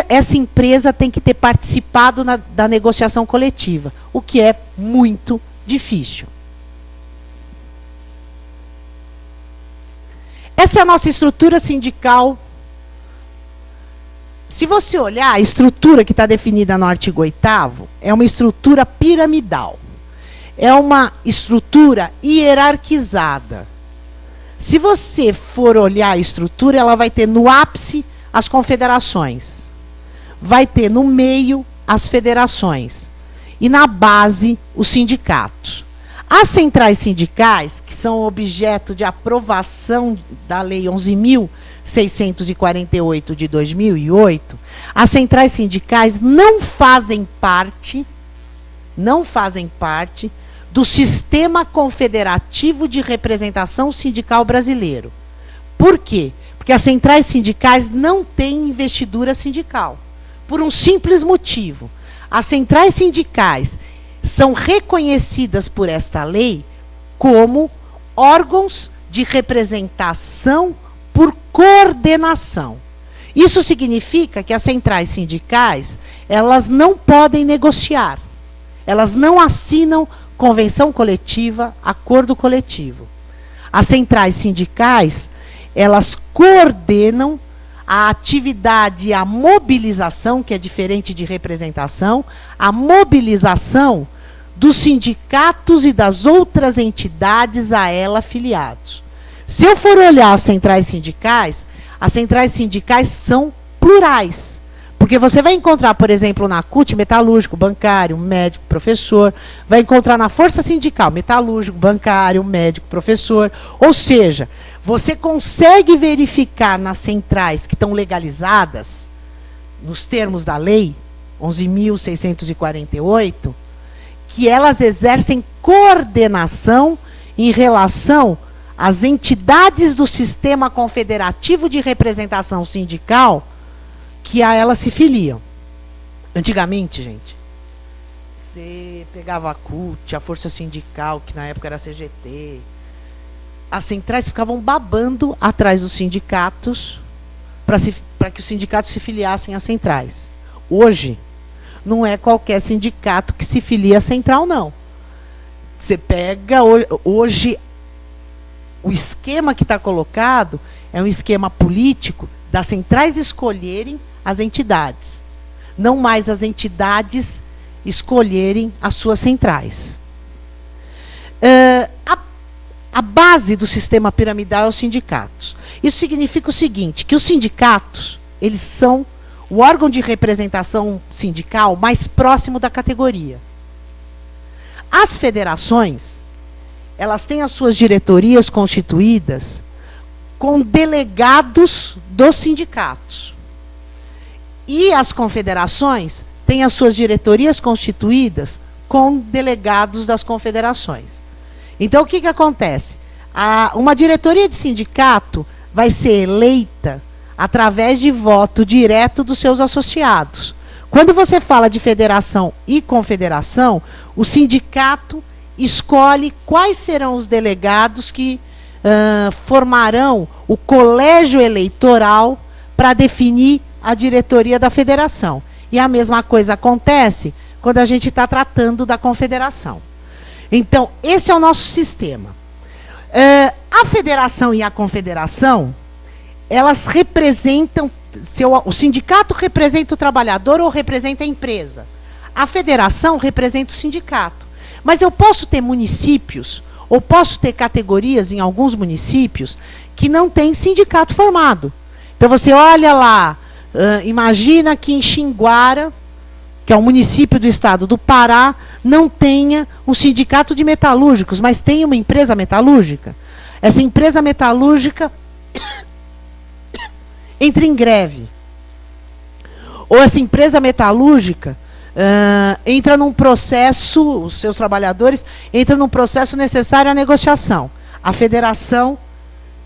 Essa empresa tem que ter participado da negociação coletiva, o que é muito difícil. Essa é a nossa estrutura sindical. Se você olhar, a estrutura que está definida no artigo 8º é uma estrutura piramidal. É uma estrutura hierarquizada. Se você for olhar a estrutura, ela vai ter no ápice as confederações. Vai ter no meio as federações. E na base os sindicatos. As centrais sindicais, que são objeto de aprovação da Lei 11.648 de 2008, as centrais sindicais não fazem parte do sistema confederativo de representação sindical brasileiro. Por quê? Porque as centrais sindicais não têm investidura sindical. Por um simples motivo. As centrais sindicais são reconhecidas por esta lei como órgãos de representação por coordenação. Isso significa que as centrais sindicais, elas não podem negociar. Elas não assinam convenção coletiva, acordo coletivo. As centrais sindicais, elas coordenam a atividade e a mobilização, que é diferente de representação, a mobilização dos sindicatos e das outras entidades a ela afiliados. Se eu for olhar as centrais sindicais são plurais. Porque você vai encontrar, por exemplo, na CUT, metalúrgico, bancário, médico, professor. Vai encontrar na Força Sindical, metalúrgico, bancário, médico, professor. Ou seja, você consegue verificar nas centrais que estão legalizadas, nos termos da lei 11.648, que elas exercem coordenação em relação às entidades do sistema confederativo de representação sindical que a elas se filiam. Antigamente, gente, você pegava a CUT, a Força Sindical, que na época era a CGT, as centrais ficavam babando atrás dos sindicatos para que os sindicatos se filiassem às centrais. Hoje, não é qualquer sindicato que se filia à central, não. Você pega, hoje, o esquema que está colocado é um esquema político das centrais escolherem as entidades. Não mais as entidades escolherem as suas centrais. A base do sistema piramidal é os sindicatos. Isso significa o seguinte, que os sindicatos, eles são o órgão de representação sindical mais próximo da categoria. As federações, elas têm as suas diretorias constituídas com delegados dos sindicatos. E as confederações têm as suas diretorias constituídas com delegados das confederações. Então, o que acontece? Uma diretoria de sindicato vai ser eleita através de voto direto dos seus associados. Quando você fala de federação e confederação, o sindicato escolhe quais serão os delegados que formarão o colégio eleitoral para definir a diretoria da federação. E a mesma coisa acontece quando a gente está tratando da confederação. Então, esse é o nosso sistema. A federação e a confederação, elas representam, o sindicato representa o trabalhador ou representa a empresa. A federação representa o sindicato. Mas eu posso ter municípios, ou posso ter categorias em alguns municípios, que não tem sindicato formado. Então, você olha lá, imagina que em Xinguara, que é um município do estado do Pará, não tenha um sindicato de metalúrgicos, mas tem uma empresa metalúrgica. Essa empresa metalúrgica entra em greve. Ou essa empresa metalúrgica entra num processo, os seus trabalhadores entram num processo necessário à negociação. A federação,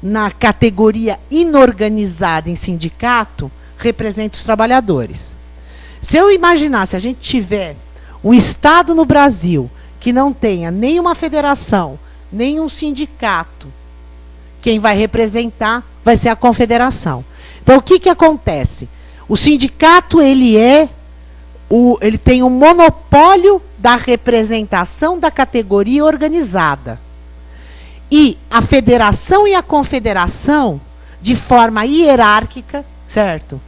na categoria inorganizada em sindicato, representa os trabalhadores. Se eu imaginar, se a gente tiver um estado no Brasil que não tenha nenhuma federação, nenhum sindicato, quem vai representar vai ser a confederação. Então, o que acontece? O sindicato, ele tem um monopólio da representação da categoria organizada. E a federação e a confederação, de forma hierárquica, certo?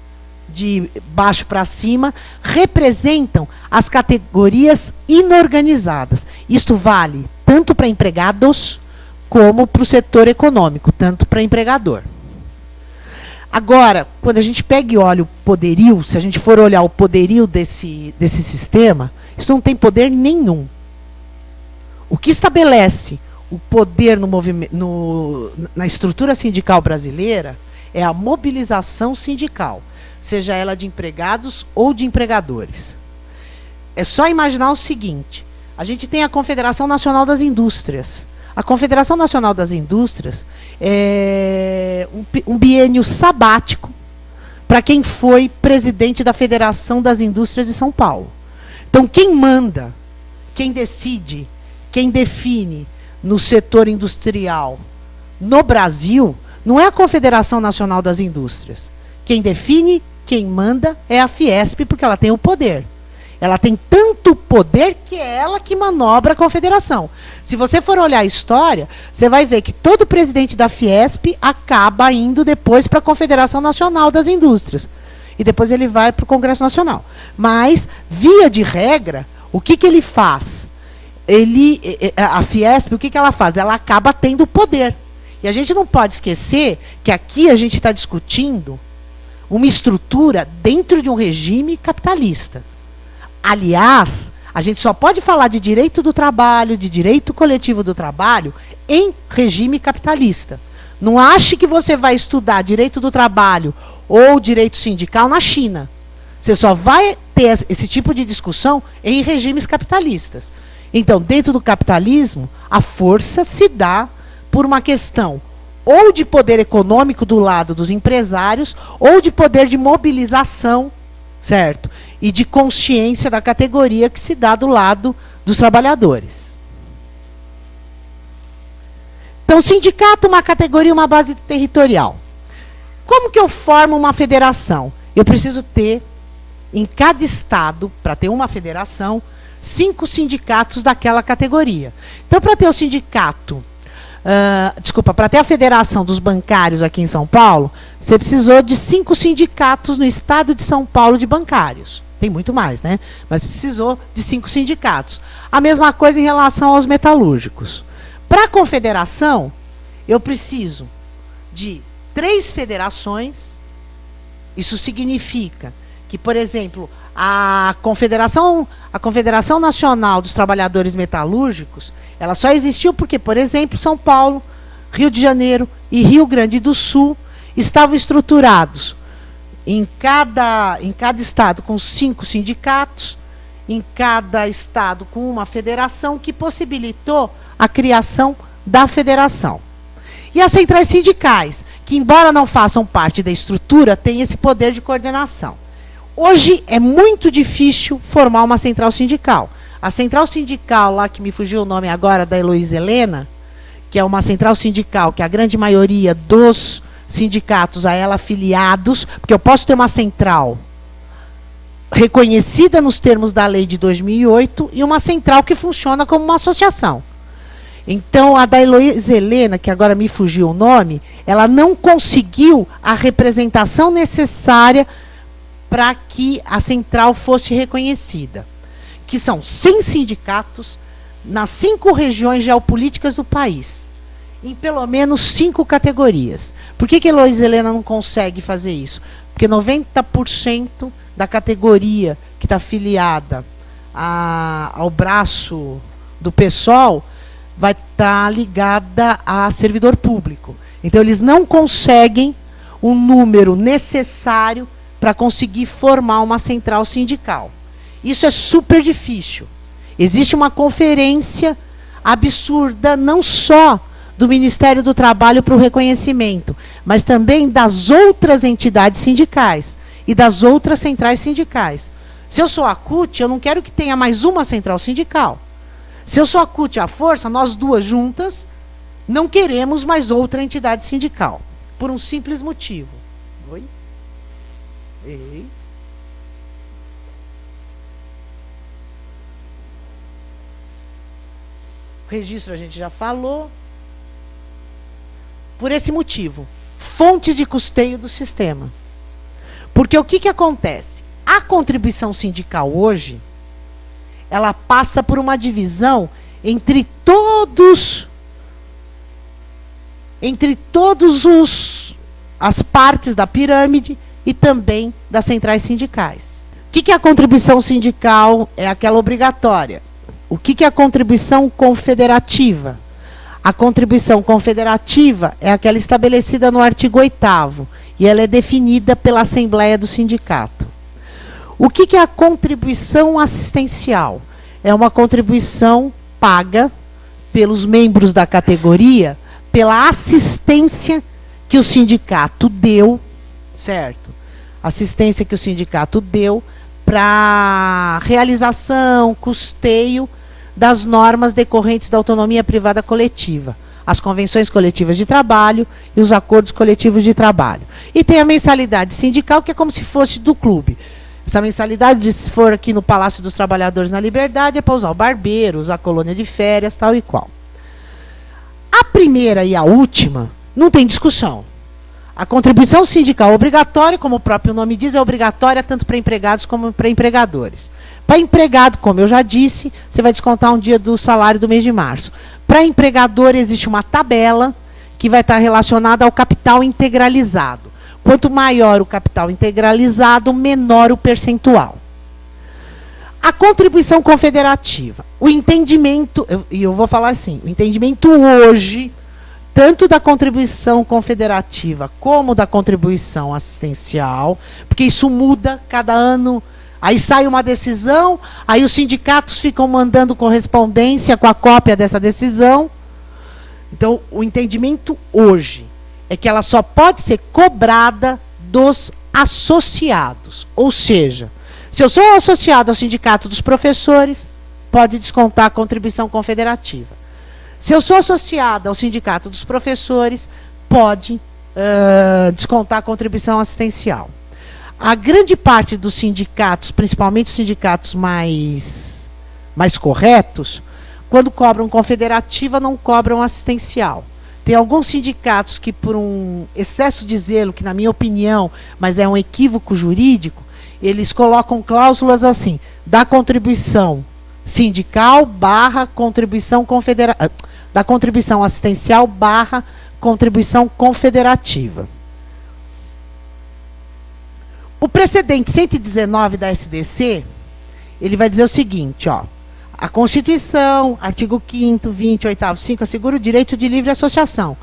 De baixo para cima, representam as categorias inorganizadas. Isto vale tanto para empregados como para o setor econômico, tanto para empregador. Agora, quando a gente pega e olha o poderio, se a gente for olhar o poderio desse sistema, isso não tem poder nenhum. O que estabelece o poder na estrutura sindical brasileira é a mobilização sindical, seja ela de empregados ou de empregadores. É só imaginar o seguinte, a gente tem a Confederação Nacional das Indústrias. A Confederação Nacional das Indústrias é um biênio sabático para quem foi presidente da Federação das Indústrias de São Paulo. Então, quem manda, quem decide, quem define no setor industrial no Brasil não é a Confederação Nacional das Indústrias. Quem define, quem manda é a Fiesp, porque ela tem o poder. Ela tem tanto poder que é ela que manobra a confederação. Se você for olhar a história, você vai ver que todo presidente da Fiesp acaba indo depois para a Confederação Nacional das Indústrias. E depois ele vai para o Congresso Nacional. Mas, via de regra, o que ele faz? A Fiesp, o que ela faz? Ela acaba tendo poder. E a gente não pode esquecer que aqui a gente está discutindo uma estrutura dentro de um regime capitalista. Aliás, a gente só pode falar de direito do trabalho, de direito coletivo do trabalho, em regime capitalista. Não ache que você vai estudar direito do trabalho ou direito sindical na China. Você só vai ter esse tipo de discussão em regimes capitalistas. Então, dentro do capitalismo, a força se dá por uma questão ou de poder econômico do lado dos empresários, ou de poder de mobilização, certo? E de consciência da categoria que se dá do lado dos trabalhadores. Então, sindicato, uma categoria, uma base territorial. Como que eu formo uma federação? Eu preciso ter, em cada estado, para ter uma federação, 5 sindicatos daquela categoria. Então, para ter o sindicato, para ter a federação dos bancários aqui em São Paulo, você precisou de 5 sindicatos no estado de São Paulo de bancários. Tem muito mais, né? Mas precisou de 5 sindicatos. A mesma coisa em relação aos metalúrgicos. Para a confederação, eu preciso de 3 federações. Isso significa que, por exemplo, a Confederação Nacional dos Trabalhadores Metalúrgicos, ela só existiu porque, por exemplo, São Paulo, Rio de Janeiro e Rio Grande do Sul estavam estruturados em cada estado com 5 sindicatos, em cada estado com uma federação, que possibilitou a criação da federação. E as centrais sindicais, que embora não façam parte da estrutura, têm esse poder de coordenação. Hoje é muito difícil formar uma central sindical. A central sindical, lá que me fugiu o nome agora, da Heloísa Helena, que é uma central sindical que a grande maioria dos sindicatos a ela afiliados, porque eu posso ter uma central reconhecida nos termos da lei de 2008 e uma central que funciona como uma associação. Então, a da Heloísa Helena, que agora me fugiu o nome, ela não conseguiu a representação necessária para que a central fosse reconhecida, que são 100 sindicatos nas 5 regiões geopolíticas do país, em pelo menos 5 categorias. Por que a Heloísa Helena não consegue fazer isso? Porque 90% da categoria que está afiliada ao braço do PSOL vai estar ligada a servidor público. Então, eles não conseguem o número necessário para conseguir formar uma central sindical. Isso é super difícil. Existe uma conferência absurda, não só do Ministério do Trabalho para o reconhecimento, mas também das outras entidades sindicais e das outras centrais sindicais. Se eu sou a CUT, eu não quero que tenha mais uma central sindical. Se eu sou a CUT e a Força, nós duas juntas não queremos mais outra entidade sindical, por um simples motivo. Oi? Ei. Registro a gente já falou. Por esse motivo, fontes de custeio do sistema. Porque o que acontece? A contribuição sindical hoje, ela passa por uma divisão entre todos as partes da pirâmide e também das centrais sindicais. O que é a contribuição sindical? É aquela obrigatória. O que é a contribuição confederativa? A contribuição confederativa é aquela estabelecida no artigo 8º e ela é definida pela Assembleia do Sindicato. O que é a contribuição assistencial? É uma contribuição paga pelos membros da categoria pela assistência que o sindicato deu, certo? Assistência que o sindicato deu para realização, custeio das normas decorrentes da autonomia privada coletiva, as convenções coletivas de trabalho e os acordos coletivos de trabalho. E tem a mensalidade sindical, que é como se fosse do clube. Essa mensalidade, se for aqui no Palácio dos Trabalhadores na Liberdade, é para usar o barbeiro, usar a colônia de férias, tal e qual. A primeira e a última, não tem discussão. A contribuição sindical obrigatória, como o próprio nome diz, é obrigatória tanto para empregados como para empregadores. Para empregado, como eu já disse, você vai descontar um dia do salário do mês de março. Para empregador, existe uma tabela que vai estar relacionada ao capital integralizado. Quanto maior o capital integralizado, menor o percentual. A contribuição confederativa. O entendimento, e eu vou falar assim, o entendimento hoje, tanto da contribuição confederativa como da contribuição assistencial, porque isso muda cada ano. Aí sai uma decisão, aí os sindicatos ficam mandando correspondência com a cópia dessa decisão. Então, o entendimento hoje é que ela só pode ser cobrada dos associados. Ou seja, se eu sou associado ao sindicato dos professores, pode descontar a contribuição confederativa. Se eu sou associado ao sindicato dos professores, pode descontar a contribuição assistencial. A grande parte dos sindicatos, principalmente os sindicatos mais corretos, quando cobram confederativa, não cobram assistencial. Tem alguns sindicatos que, por um excesso de zelo, que na minha opinião, mas é um equívoco jurídico, eles colocam cláusulas assim, da contribuição sindical barra contribuição confederativa, da contribuição assistencial barra contribuição confederativa. O precedente 119 da SDC, ele vai dizer o seguinte, ó, a Constituição, artigo 5º, 20, 8º, 5, assegura o direito de livre associação.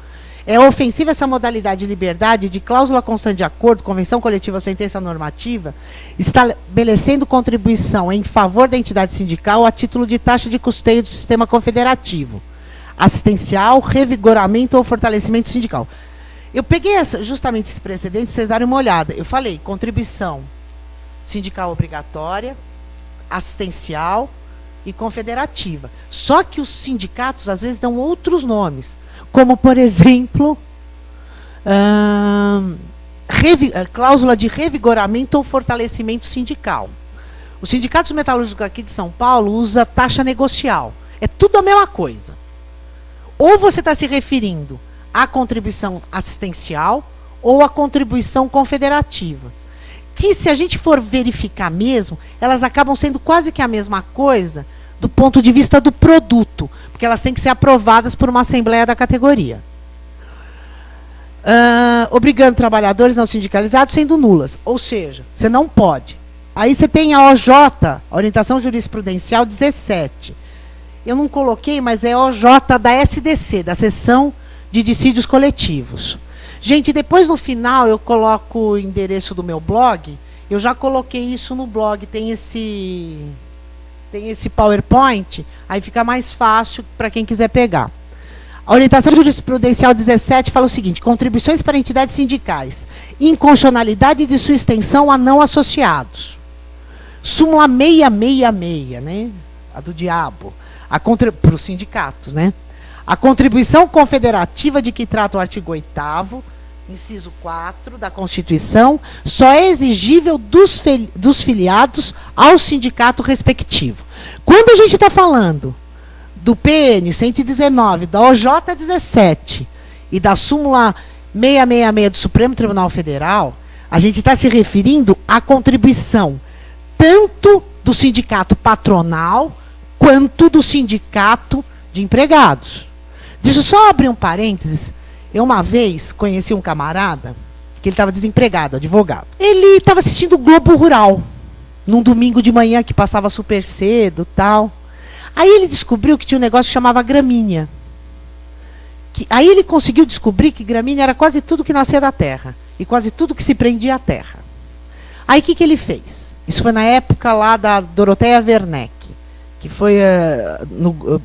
É ofensiva essa modalidade de liberdade de cláusula constante de acordo, convenção coletiva ou sentença normativa, estabelecendo contribuição em favor da entidade sindical a título de taxa de custeio do sistema confederativo, assistencial, revigoramento ou fortalecimento sindical. Eu peguei justamente esse precedente para vocês darem uma olhada. Eu falei contribuição sindical obrigatória, assistencial e confederativa. Só que os sindicatos, às vezes, dão outros nomes. Como, por exemplo, cláusula de revigoramento ou fortalecimento sindical. Os sindicatos metalúrgicos aqui de São Paulo usa taxa negocial. É tudo a mesma coisa. Ou você está se referindo à contribuição assistencial ou à contribuição confederativa. Que, se a gente for verificar mesmo, elas acabam sendo quase que a mesma coisa do ponto de vista do produto, porque elas têm que ser aprovadas por uma assembleia da categoria. Obrigando trabalhadores não sindicalizados sendo nulas. Ou seja, você não pode. Aí você tem a OJ, Orientação Jurisprudencial 17. Eu não coloquei, mas é a OJ da SDC, da Seção de Dissídios Coletivos. Gente, depois no final eu coloco o endereço do meu blog. Eu já coloquei isso no blog, tem esse PowerPoint, aí fica mais fácil para quem quiser pegar. A Orientação Jurisprudencial 17 fala o seguinte: contribuições para entidades sindicais, inconstitucionalidade de sua extensão a não associados. Súmula 666, né? A do diabo. Para os sindicatos, né? A contribuição confederativa de que trata o artigo 8º, inciso 4 da Constituição, só é exigível dos filiados ao sindicato respectivo. Quando a gente está falando do PN 119, da OJ 17 e da súmula 666 do Supremo Tribunal Federal, a gente está se referindo à contribuição tanto do sindicato patronal quanto do sindicato de empregados. Deixa eu só abrir um parênteses. Eu uma vez conheci um camarada, que ele estava desempregado, advogado. Ele estava assistindo o Globo Rural, num domingo de manhã que passava super cedo, tal. Aí ele descobriu que tinha um negócio que chamava gramínea. Aí ele conseguiu descobrir que gramínea era quase tudo que nascia da terra e quase tudo que se prendia à terra. Aí o que ele fez? Isso foi na época lá da Doroteia Werneck, que foi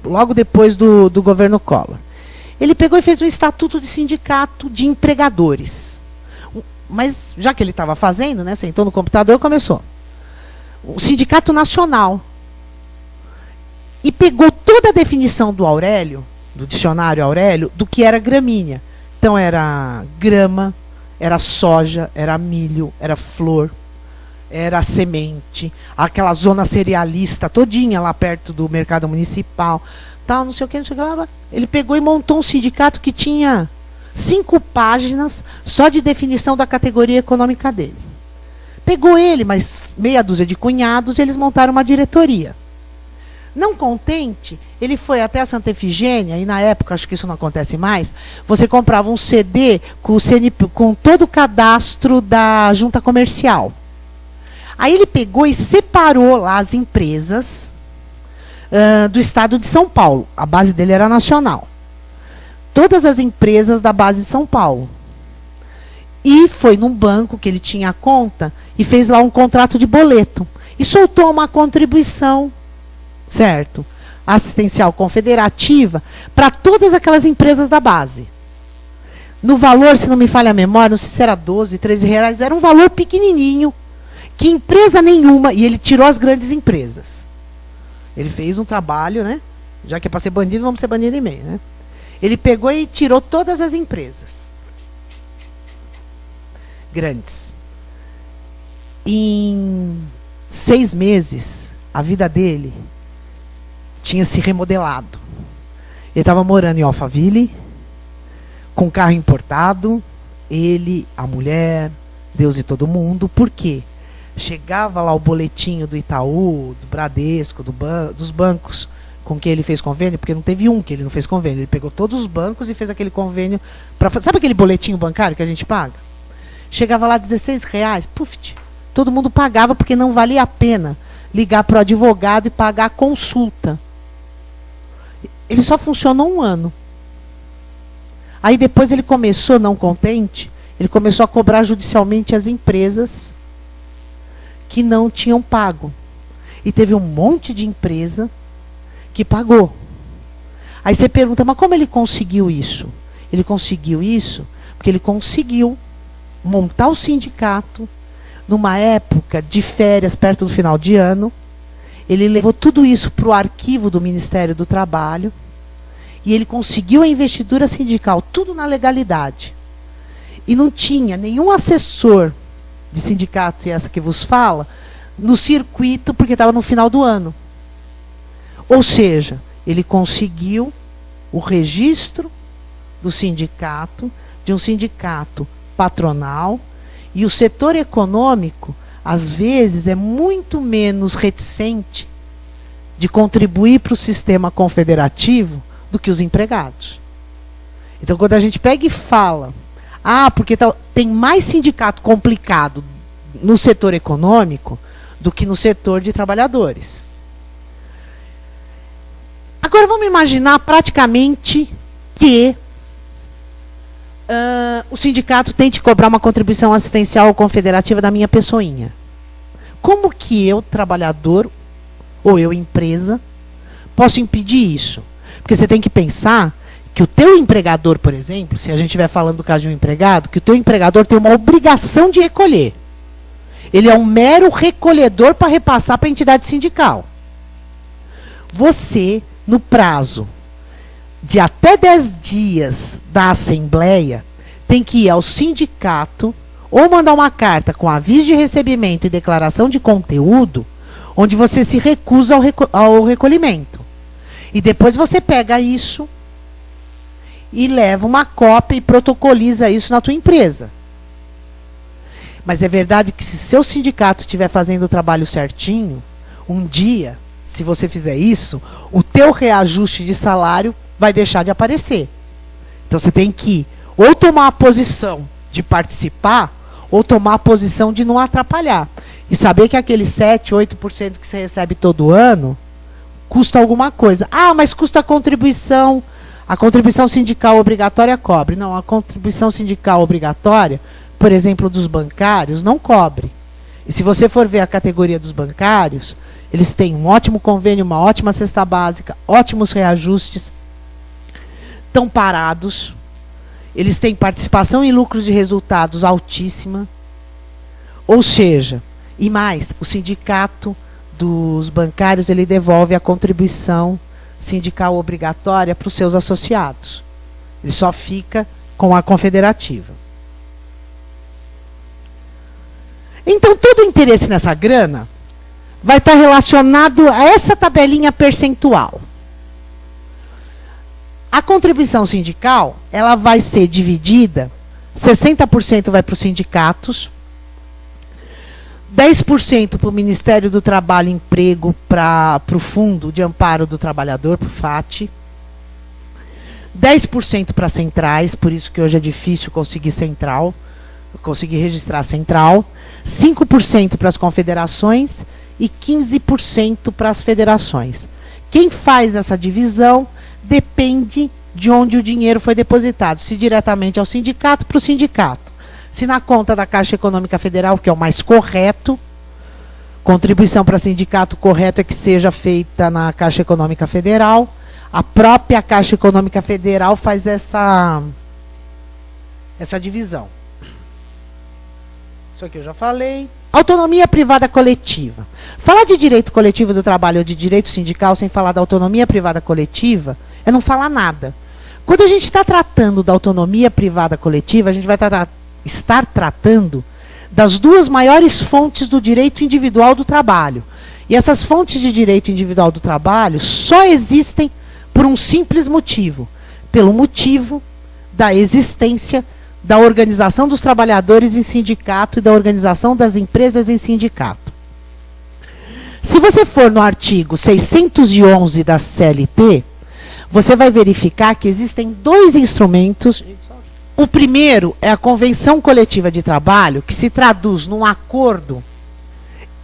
logo depois do governo Collor. Ele pegou e fez um estatuto de sindicato de empregadores. Mas, já que ele estava fazendo, né, sentou no computador, começou. O sindicato nacional. e pegou toda a definição do Aurélio, do dicionário Aurélio, do que era gramínea. Então era grama, era soja, era milho, era flor, era semente, aquela zona cerealista todinha lá perto do mercado municipal, tal, não sei o que, não sei o que lá. Ele pegou e montou um sindicato que tinha 5 páginas só de definição da categoria econômica dele. Pegou ele, mas meia dúzia de cunhados, e eles montaram uma diretoria. Não contente, ele foi até a Santa Efigênia, e na época, acho que isso não acontece mais, você comprava um CD com, com todo o cadastro da junta comercial. Aí ele pegou e separou lá as empresas do estado de São Paulo. A base dele era nacional. Todas as empresas da base de São Paulo. E foi num banco que ele tinha conta e fez lá um contrato de boleto. E soltou uma contribuição, certo? Assistencial confederativa para todas aquelas empresas da base. No valor, se não me falha a memória, não sei se era 12, 13 reais, era um valor pequenininho, que empresa nenhuma, e ele tirou as grandes empresas. Ele fez um trabalho, né? Já que é para ser bandido, vamos ser bandido em meio, né? Ele pegou e tirou todas as empresas grandes. Em 6 meses, a vida dele tinha se remodelado. Ele estava morando em Alphaville, com carro importado, ele, a mulher, Deus e todo mundo. Por quê? Chegava lá o boletinho do Itaú, do Bradesco, dos bancos com que ele fez convênio, porque não teve um que ele não fez convênio. Ele pegou todos os bancos e fez aquele convênio. Sabe aquele boletinho bancário que a gente paga? Chegava lá R$16, puf, todo mundo pagava porque não valia a pena ligar para o advogado e pagar a consulta. Ele só funcionou 1 ano. Aí depois ele começou, não contente, ele começou a cobrar judicialmente as empresas que não tinham pago. E teve um monte de empresa que pagou. Aí você pergunta, mas como ele conseguiu isso? Ele conseguiu isso porque ele conseguiu montar o sindicato numa época de férias, perto do final de ano. Ele levou tudo isso para o arquivo do Ministério do Trabalho e ele conseguiu a investidura sindical, tudo na legalidade. E não tinha nenhum assessor de sindicato, e essa que vos fala, no circuito, porque estava no final do ano. Ou seja, ele conseguiu o registro do sindicato, de um sindicato patronal, e o setor econômico, às vezes, é muito menos reticente de contribuir para o sistema confederativo do que os empregados. Então, quando a gente pega e fala, porque tem mais sindicato complicado no setor econômico do que no setor de trabalhadores. Agora vamos imaginar praticamente que o sindicato tente cobrar uma contribuição assistencial ou confederativa da minha pessoinha. Como que eu, trabalhador, ou eu, empresa, posso impedir isso? Porque você tem que pensar que o teu empregador, por exemplo, se a gente estiver falando do caso de um empregado, que o teu empregador tem uma obrigação de recolher. Ele é um mero recolhedor para repassar para a entidade sindical. Você, no prazo de até 10 dias da assembleia, tem que ir ao sindicato ou mandar uma carta com aviso de recebimento e declaração de conteúdo, onde você se recusa ao recolhimento. E depois você pega isso e leva uma cópia e protocoliza isso na tua empresa. Mas é verdade que se seu sindicato estiver fazendo o trabalho certinho, um dia, se você fizer isso, o teu reajuste de salário vai deixar de aparecer. Então você tem que ou tomar a posição de participar, ou tomar a posição de não atrapalhar. E saber que aquele 7, 8% que você recebe todo ano, custa alguma coisa. Mas custa a contribuição sindical obrigatória cobre. Não, a contribuição sindical obrigatória, por exemplo, dos bancários, não cobre. E se você for ver a categoria dos bancários, eles têm um ótimo convênio, uma ótima cesta básica, ótimos reajustes, estão parados, eles têm participação em lucros de resultados altíssima, ou seja, e mais, o sindicato dos bancários, ele devolve a contribuição sindical obrigatória para os seus associados. Ele só fica com a confederativa. Então, todo o interesse nessa grana vai estar relacionado a essa tabelinha percentual. A contribuição sindical, ela vai ser dividida, 60% vai para os sindicatos, 10% para o Ministério do Trabalho e Emprego, para o Fundo de Amparo do Trabalhador, para o FAT, 10% para centrais, por isso que hoje é difícil conseguir central, conseguir registrar central, 5% para as confederações e 15% para as federações. Quem faz essa divisão depende de onde o dinheiro foi depositado, se diretamente ao sindicato, para o sindicato. Se na conta da Caixa Econômica Federal, que é o mais correto, contribuição para sindicato correto é que seja feita na Caixa Econômica Federal, a própria Caixa Econômica Federal faz essa divisão. Isso aqui eu já falei. Autonomia privada coletiva. Falar de direito coletivo do trabalho ou de direito sindical sem falar da autonomia privada coletiva é não falar nada. Quando a gente está tratando da autonomia privada coletiva, a gente vai estar tratando das duas maiores fontes do direito individual do trabalho. E essas fontes de direito individual do trabalho só existem por um simples motivo. Pelo motivo da existência da organização dos trabalhadores em sindicato e da organização das empresas em sindicato. Se você for no artigo 611 da CLT, você vai verificar que existem dois instrumentos. O primeiro é a Convenção Coletiva de Trabalho, que se traduz num acordo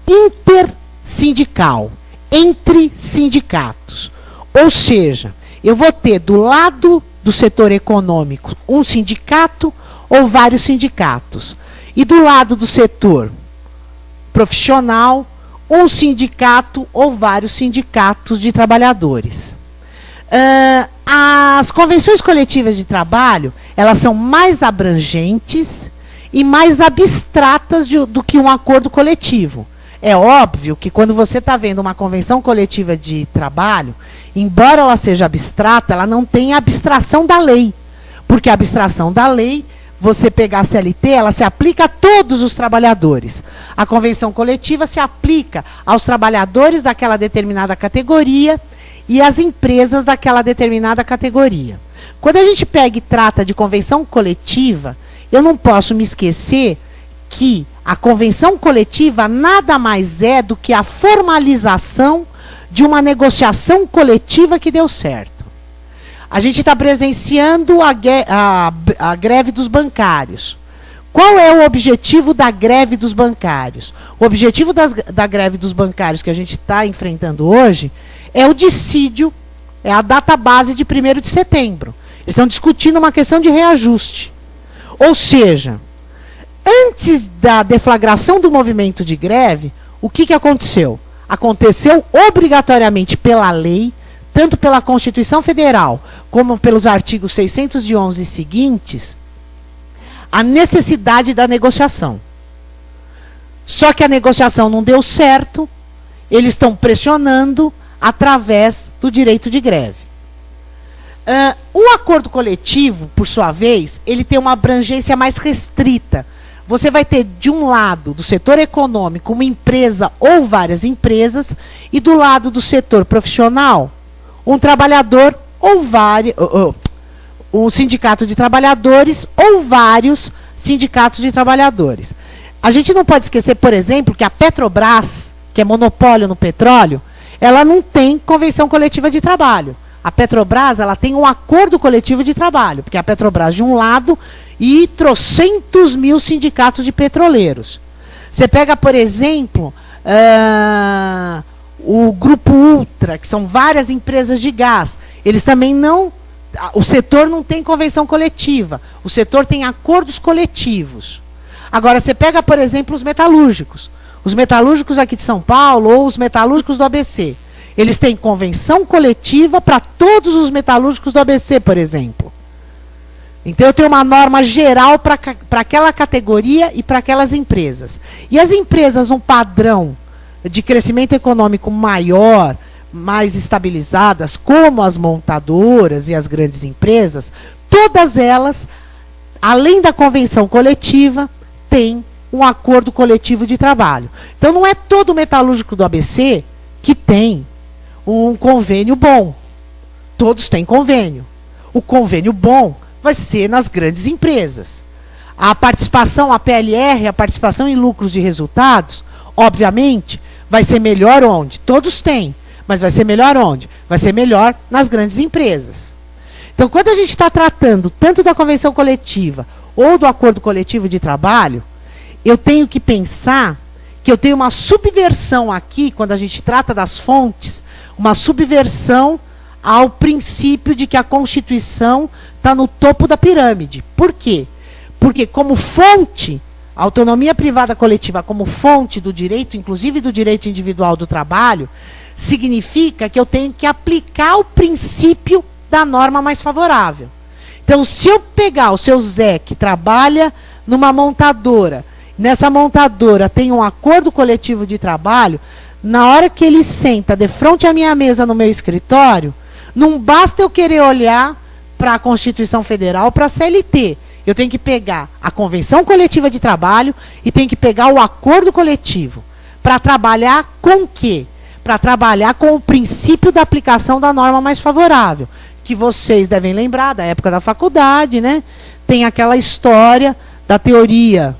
intersindical, entre sindicatos. Ou seja, eu vou ter do lado do setor econômico um sindicato ou vários sindicatos. E do lado do setor profissional, um sindicato ou vários sindicatos de trabalhadores. As convenções coletivas de trabalho, elas são mais abrangentes e mais abstratas do que um acordo coletivo. É óbvio que quando você está vendo uma convenção coletiva de trabalho, embora ela seja abstrata, ela não tem a abstração da lei. Porque a abstração da lei, você pegar a CLT, ela se aplica a todos os trabalhadores. A convenção coletiva se aplica aos trabalhadores daquela determinada categoria e às empresas daquela determinada categoria. Quando a gente pega e trata de convenção coletiva, eu não posso me esquecer que a convenção coletiva nada mais é do que a formalização de uma negociação coletiva que deu certo. A gente está presenciando a greve dos bancários. Qual é o objetivo da greve dos bancários? O objetivo da greve dos bancários que a gente está enfrentando hoje é o dissídio, é a data base de 1º de setembro. Eles estão discutindo uma questão de reajuste. Ou seja, antes da deflagração do movimento de greve, o que aconteceu? Aconteceu obrigatoriamente pela lei, tanto pela Constituição Federal, como pelos artigos 611 e seguintes, a necessidade da negociação. Só que a negociação não deu certo, eles estão pressionando através do direito de greve. O acordo coletivo, por sua vez, ele tem uma abrangência mais restrita. Você vai ter, de um lado, do setor econômico, uma empresa ou várias empresas, e do lado do setor profissional, um trabalhador ou um sindicato de trabalhadores ou vários sindicatos de trabalhadores. A gente não pode esquecer, por exemplo, que a Petrobras, que é monopólio no petróleo, ela não tem convenção coletiva de trabalho. A Petrobras, ela tem um acordo coletivo de trabalho, porque a Petrobras de um lado e trocentos mil sindicatos de petroleiros. Você pega, por exemplo, o Grupo Ultra, que são várias empresas de gás. Eles também não... O setor não tem convenção coletiva. O setor tem acordos coletivos. Agora, você pega, por exemplo, os metalúrgicos. Os metalúrgicos aqui de São Paulo ou os metalúrgicos do ABC. Eles têm convenção coletiva para todos os metalúrgicos do ABC, por exemplo. Então, eu tenho uma norma geral para aquela categoria e para aquelas empresas. E as empresas, um padrão de crescimento econômico maior, mais estabilizadas, como as montadoras e as grandes empresas, todas elas, além da convenção coletiva, têm um acordo coletivo de trabalho. Então, não é todo metalúrgico do ABC que tem um convênio bom. Todos têm convênio. O convênio bom vai ser nas grandes empresas. A participação, a PLR, a participação em lucros de resultados, obviamente, vai ser melhor onde? Todos têm, mas vai ser melhor onde? Vai ser melhor nas grandes empresas. Então, quando a gente está tratando tanto da convenção coletiva ou do acordo coletivo de trabalho, eu tenho que pensar que eu tenho uma subversão aqui, quando a gente trata das fontes, uma subversão ao princípio de que a Constituição está no topo da pirâmide. Por quê? Porque como fonte, a autonomia privada coletiva como fonte do direito, inclusive do direito individual do trabalho, significa que eu tenho que aplicar o princípio da norma mais favorável. Então, se eu pegar o seu Zé, que trabalha numa montadora, nessa montadora tem um acordo coletivo de trabalho, na hora que ele senta de frente à minha mesa no meu escritório, não basta eu querer olhar para a Constituição Federal, para a CLT. Eu tenho que pegar a Convenção Coletiva de Trabalho e tenho que pegar o acordo coletivo. Para trabalhar com o quê? Para trabalhar com o princípio da aplicação da norma mais favorável, que vocês devem lembrar da época da faculdade, né? Tem aquela história da teoria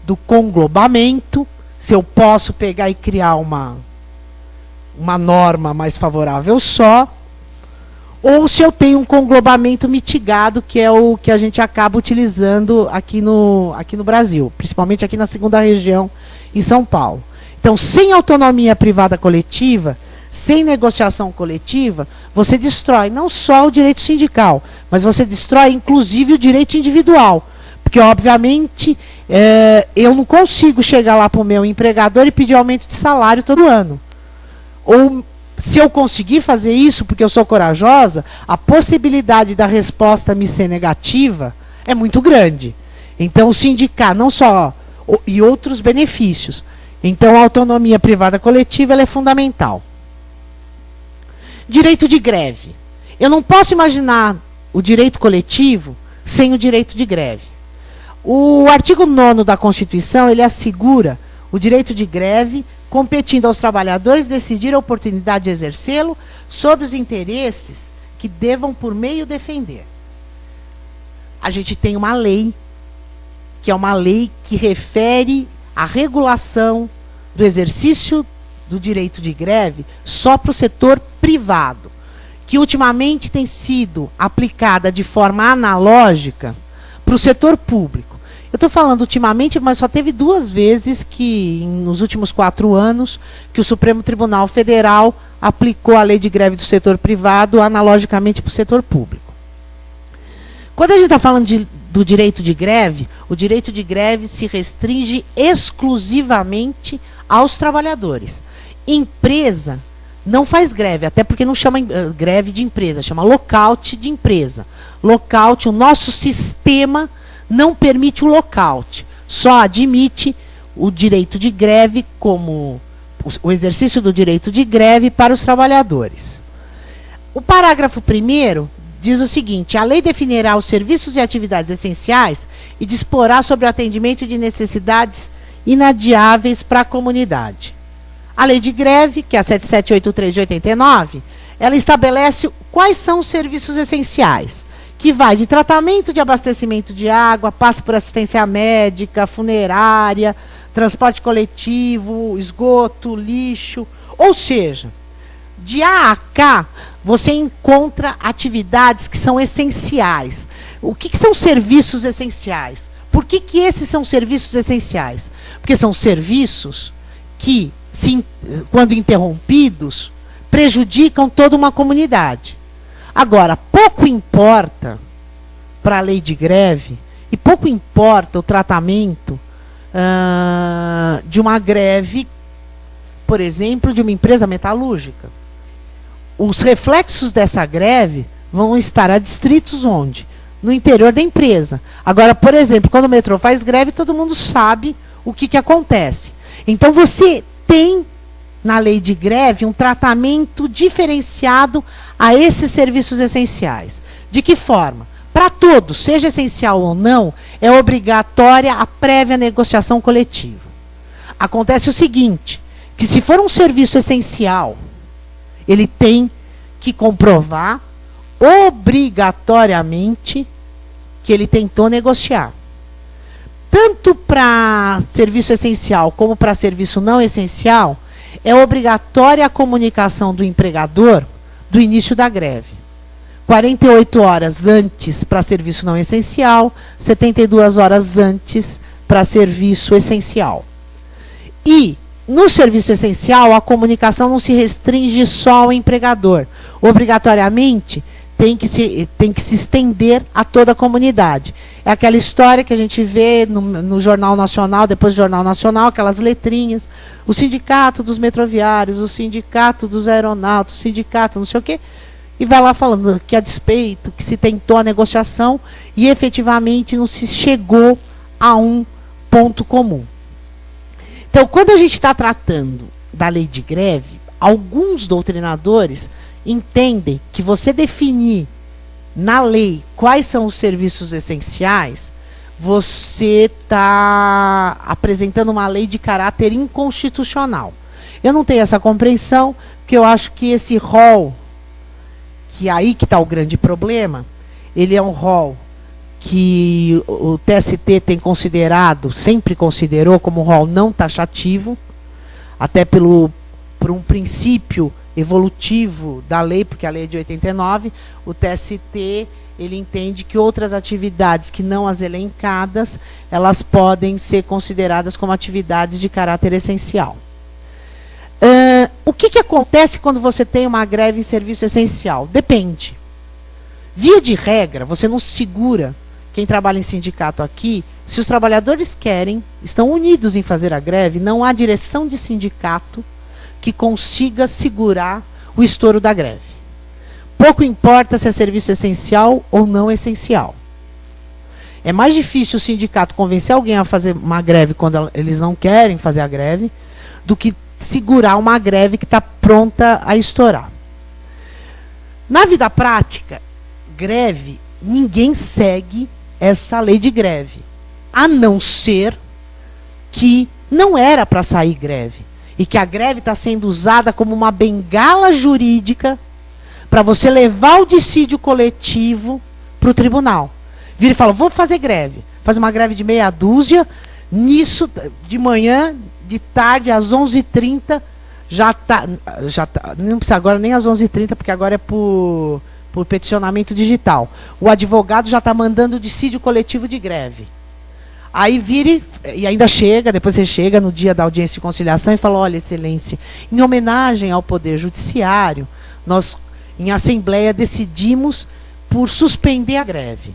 do conglobamento, se eu posso pegar e criar uma norma mais favorável só, ou se eu tenho um conglobamento mitigado, que é o que a gente acaba utilizando aqui no Brasil, principalmente aqui na segunda região, em São Paulo. Então, sem autonomia privada coletiva, sem negociação coletiva, você destrói não só o direito sindical, mas você destrói, inclusive, o direito individual. Porque, obviamente, eu não consigo chegar lá para o meu empregador e pedir aumento de salário todo ano. Ou, se eu conseguir fazer isso, porque eu sou corajosa, a possibilidade da resposta me ser negativa é muito grande. Então, sindicar não só e outros benefícios. Então, a autonomia privada coletiva ela é fundamental. Direito de greve. Eu não posso imaginar o direito coletivo sem o direito de greve. O artigo 9º da Constituição, ele assegura o direito de greve, competindo aos trabalhadores decidir a oportunidade de exercê-lo sobre os interesses que devam por meio defender. A gente tem uma lei, que é uma lei que refere à regulação do exercício do direito de greve só para o setor privado, que ultimamente tem sido aplicada de forma analógica para o setor público. Eu estou falando ultimamente, mas só teve 2 vezes que, nos últimos 4 anos, que o Supremo Tribunal Federal aplicou a lei de greve do setor privado analogicamente para o setor público. Quando a gente está falando do direito de greve, o direito de greve se restringe exclusivamente aos trabalhadores. Empresa não faz greve, até porque não chama greve de empresa, chama lockout de empresa. Lockout, o nosso sistema não permite o lockout, só admite o direito de greve como o exercício do direito de greve para os trabalhadores. O parágrafo 1º diz o seguinte: a lei definirá os serviços e atividades essenciais e disporá sobre o atendimento de necessidades inadiáveis para a comunidade. A lei de greve, que é a 7783 de 89, ela estabelece quais são os serviços essenciais, que vai de tratamento de abastecimento de água, passa por assistência médica, funerária, transporte coletivo, esgoto, lixo. Ou seja, de A a K, você encontra atividades que são essenciais. O que são serviços essenciais? Por que esses são serviços essenciais? Porque são serviços que, quando interrompidos, prejudicam toda uma comunidade. Agora, pouco importa para a lei de greve e pouco importa o tratamento de uma greve, por exemplo, de uma empresa metalúrgica. Os reflexos dessa greve vão estar adstritos onde? No interior da empresa. Agora, por exemplo, quando o metrô faz greve, todo mundo sabe o que acontece. Então, você tem na lei de greve, um tratamento diferenciado a esses serviços essenciais. De que forma? Para todos, seja essencial ou não, é obrigatória a prévia negociação coletiva. Acontece o seguinte, que se for um serviço essencial, ele tem que comprovar obrigatoriamente que ele tentou negociar. Tanto para serviço essencial como para serviço não essencial, é obrigatória a comunicação do empregador do início da greve. 48 horas antes para serviço não essencial, 72 horas antes para serviço essencial. E, no serviço essencial, a comunicação não se restringe só ao empregador. Obrigatoriamente, tem que se estender a toda a comunidade. É aquela história que a gente vê no Jornal Nacional, depois do Jornal Nacional, aquelas letrinhas. O sindicato dos metroviários, o sindicato dos aeronautas, o sindicato não sei o quê. E vai lá falando que a despeito, que se tentou a negociação e efetivamente não se chegou a um ponto comum. Então, quando a gente está tratando da lei de greve, alguns doutrinadores entendem que você definir na lei quais são os serviços essenciais, você está apresentando uma lei de caráter inconstitucional. Eu não tenho essa compreensão, porque eu acho que esse rol, que é aí que está o grande problema, ele é um rol que o TST tem considerado, sempre considerou como um rol não taxativo, até por um princípio evolutivo da lei, porque a lei é de 89, o TST ele entende que outras atividades que não as elencadas, elas podem ser consideradas como atividades de caráter essencial. O que acontece quando você tem uma greve em serviço essencial? Depende. Via de regra, você não segura quem trabalha em sindicato aqui. Se os trabalhadores querem, estão unidos em fazer a greve, não há direção de sindicato que consiga segurar o estouro da greve. Pouco importa se é serviço essencial ou não essencial. É mais difícil o sindicato convencer alguém a fazer uma greve quando eles não querem fazer a greve, do que segurar uma greve que está pronta a estourar. Na vida prática, greve, ninguém segue essa lei de greve, a não ser que não era para sair greve, e que a greve está sendo usada como uma bengala jurídica para você levar o dissídio coletivo para o tribunal. Vira e fala, vou fazer greve. Faz uma greve de meia dúzia, nisso, de manhã, de tarde, às 11h30, já tá, não precisa agora nem às 11h30, porque agora é por peticionamento digital. O advogado já está mandando o dissídio coletivo de greve. Aí vira e ainda chega, depois você chega no dia da audiência de conciliação e fala, olha, excelência, em homenagem ao Poder Judiciário, nós, em assembleia, decidimos por suspender a greve.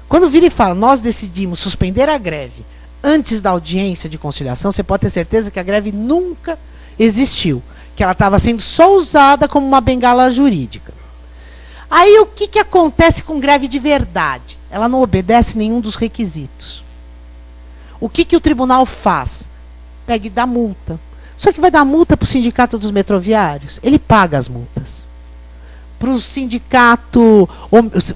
Quando vira e fala, nós decidimos suspender a greve antes da audiência de conciliação, você pode ter certeza que a greve nunca existiu, que ela estava sendo só usada como uma bengala jurídica. Aí o que acontece com greve de verdade? Ela não obedece nenhum dos requisitos. O que o tribunal faz? Pega e dá multa. Só que vai dar multa para o sindicato dos metroviários? Ele paga as multas. Para o sindicato,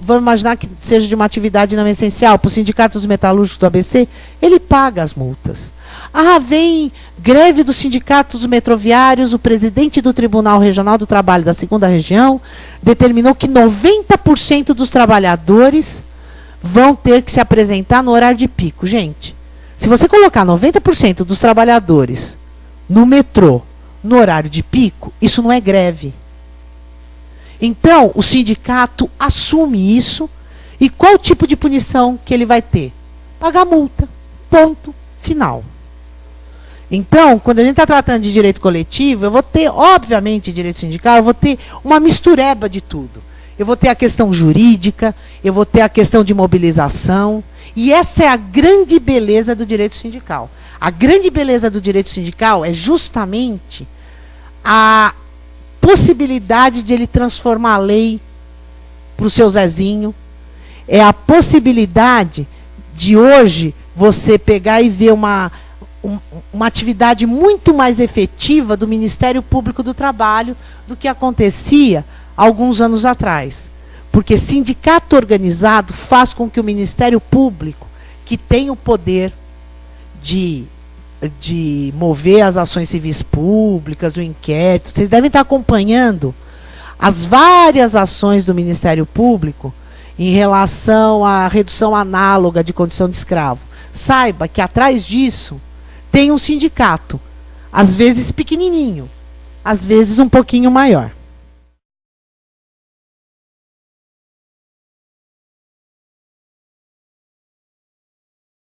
vamos imaginar que seja de uma atividade não essencial, para o sindicato dos metalúrgicos do ABC, ele paga as multas. Ah, vem greve do sindicato dos metroviários, o presidente do Tribunal Regional do Trabalho da 2ª Região determinou que 90% dos trabalhadores vão ter que se apresentar no horário de pico. Gente, se você colocar 90% dos trabalhadores no metrô no horário de pico, isso não é greve. Então, o sindicato assume isso. E qual tipo de punição que ele vai ter? Pagar multa. Ponto final. Então, quando a gente está tratando de direito coletivo, eu vou ter, obviamente, direito sindical, eu vou ter uma mistureba de tudo. Eu vou ter a questão jurídica, eu vou ter a questão de mobilização. E essa é a grande beleza do direito sindical. A grande beleza do direito sindical é justamente a possibilidade de ele transformar a lei para o seu Zezinho. É a possibilidade de hoje você pegar e ver uma atividade muito mais efetiva do Ministério Público do Trabalho do que acontecia alguns anos atrás. Porque sindicato organizado faz com que o Ministério Público, que tem o poder de mover as ações civis públicas, o inquérito, vocês devem estar acompanhando as várias ações do Ministério Público em relação à redução análoga de condição de escravo. Saiba que atrás disso tem um sindicato, às vezes pequenininho, às vezes um pouquinho maior.